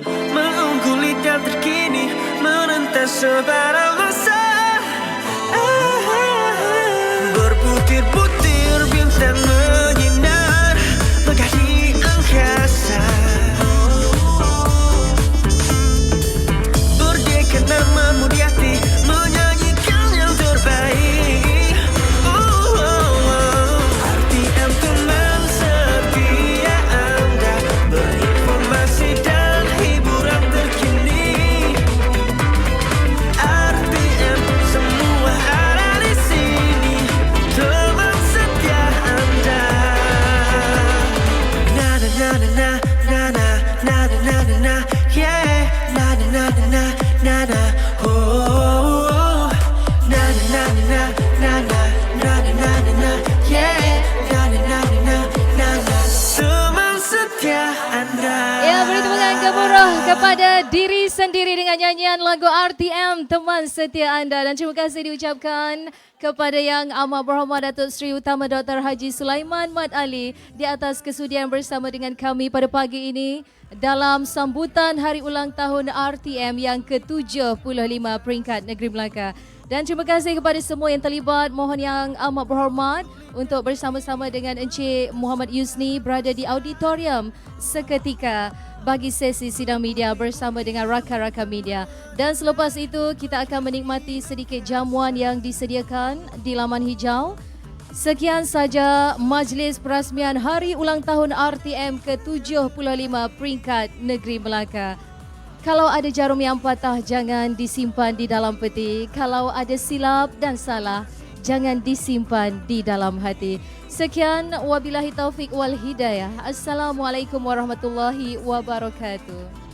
Mengungguli dan terkini menentas sebarang masa. Berbutir-butir bintang menyinar megah di angkasa. Nama Muriati menyanyikan yang terbaik. RTM teman setia Anda, berinformasi dan hiburan terkini. RTM semua ada di sini, teman setia Anda. Nada nada na nada nada nada na yeah, nada nada na nada oh, nada nada na nada nada nada na yeah, nada nada na nada teman setia Anda. Ya, beri tepuk tangan gemuruh kepada diri sendiri dengan dengan nyanyian lagu RTM teman setia anda, dan terima kasih diucapkan kepada Yang Amat Berhormat Datuk Seri Utama Dr. Haji Sulaiman Mat Ali di atas kesudian bersama dengan kami pada pagi ini dalam sambutan hari ulang tahun RTM yang ke-75 peringkat Negeri Melaka. Dan terima kasih kepada semua yang terlibat. Mohon Yang Amat Berhormat untuk bersama-sama dengan Encik Muhammad Yusni berada di auditorium seketika bagi sesi sidang media bersama dengan rakan-rakan media. Dan selepas itu kita akan menikmati sedikit jamuan yang disediakan di laman hijau. Sekian saja majlis perasmian hari ulang tahun RTM ke-75 peringkat Negeri Melaka. Kalau ada jarum yang patah, jangan disimpan di dalam peti. Kalau ada silap dan salah, jangan disimpan di dalam hati. Sekian, wabillahi taufik wal hidayah. Assalamualaikum warahmatullahi wabarakatuh.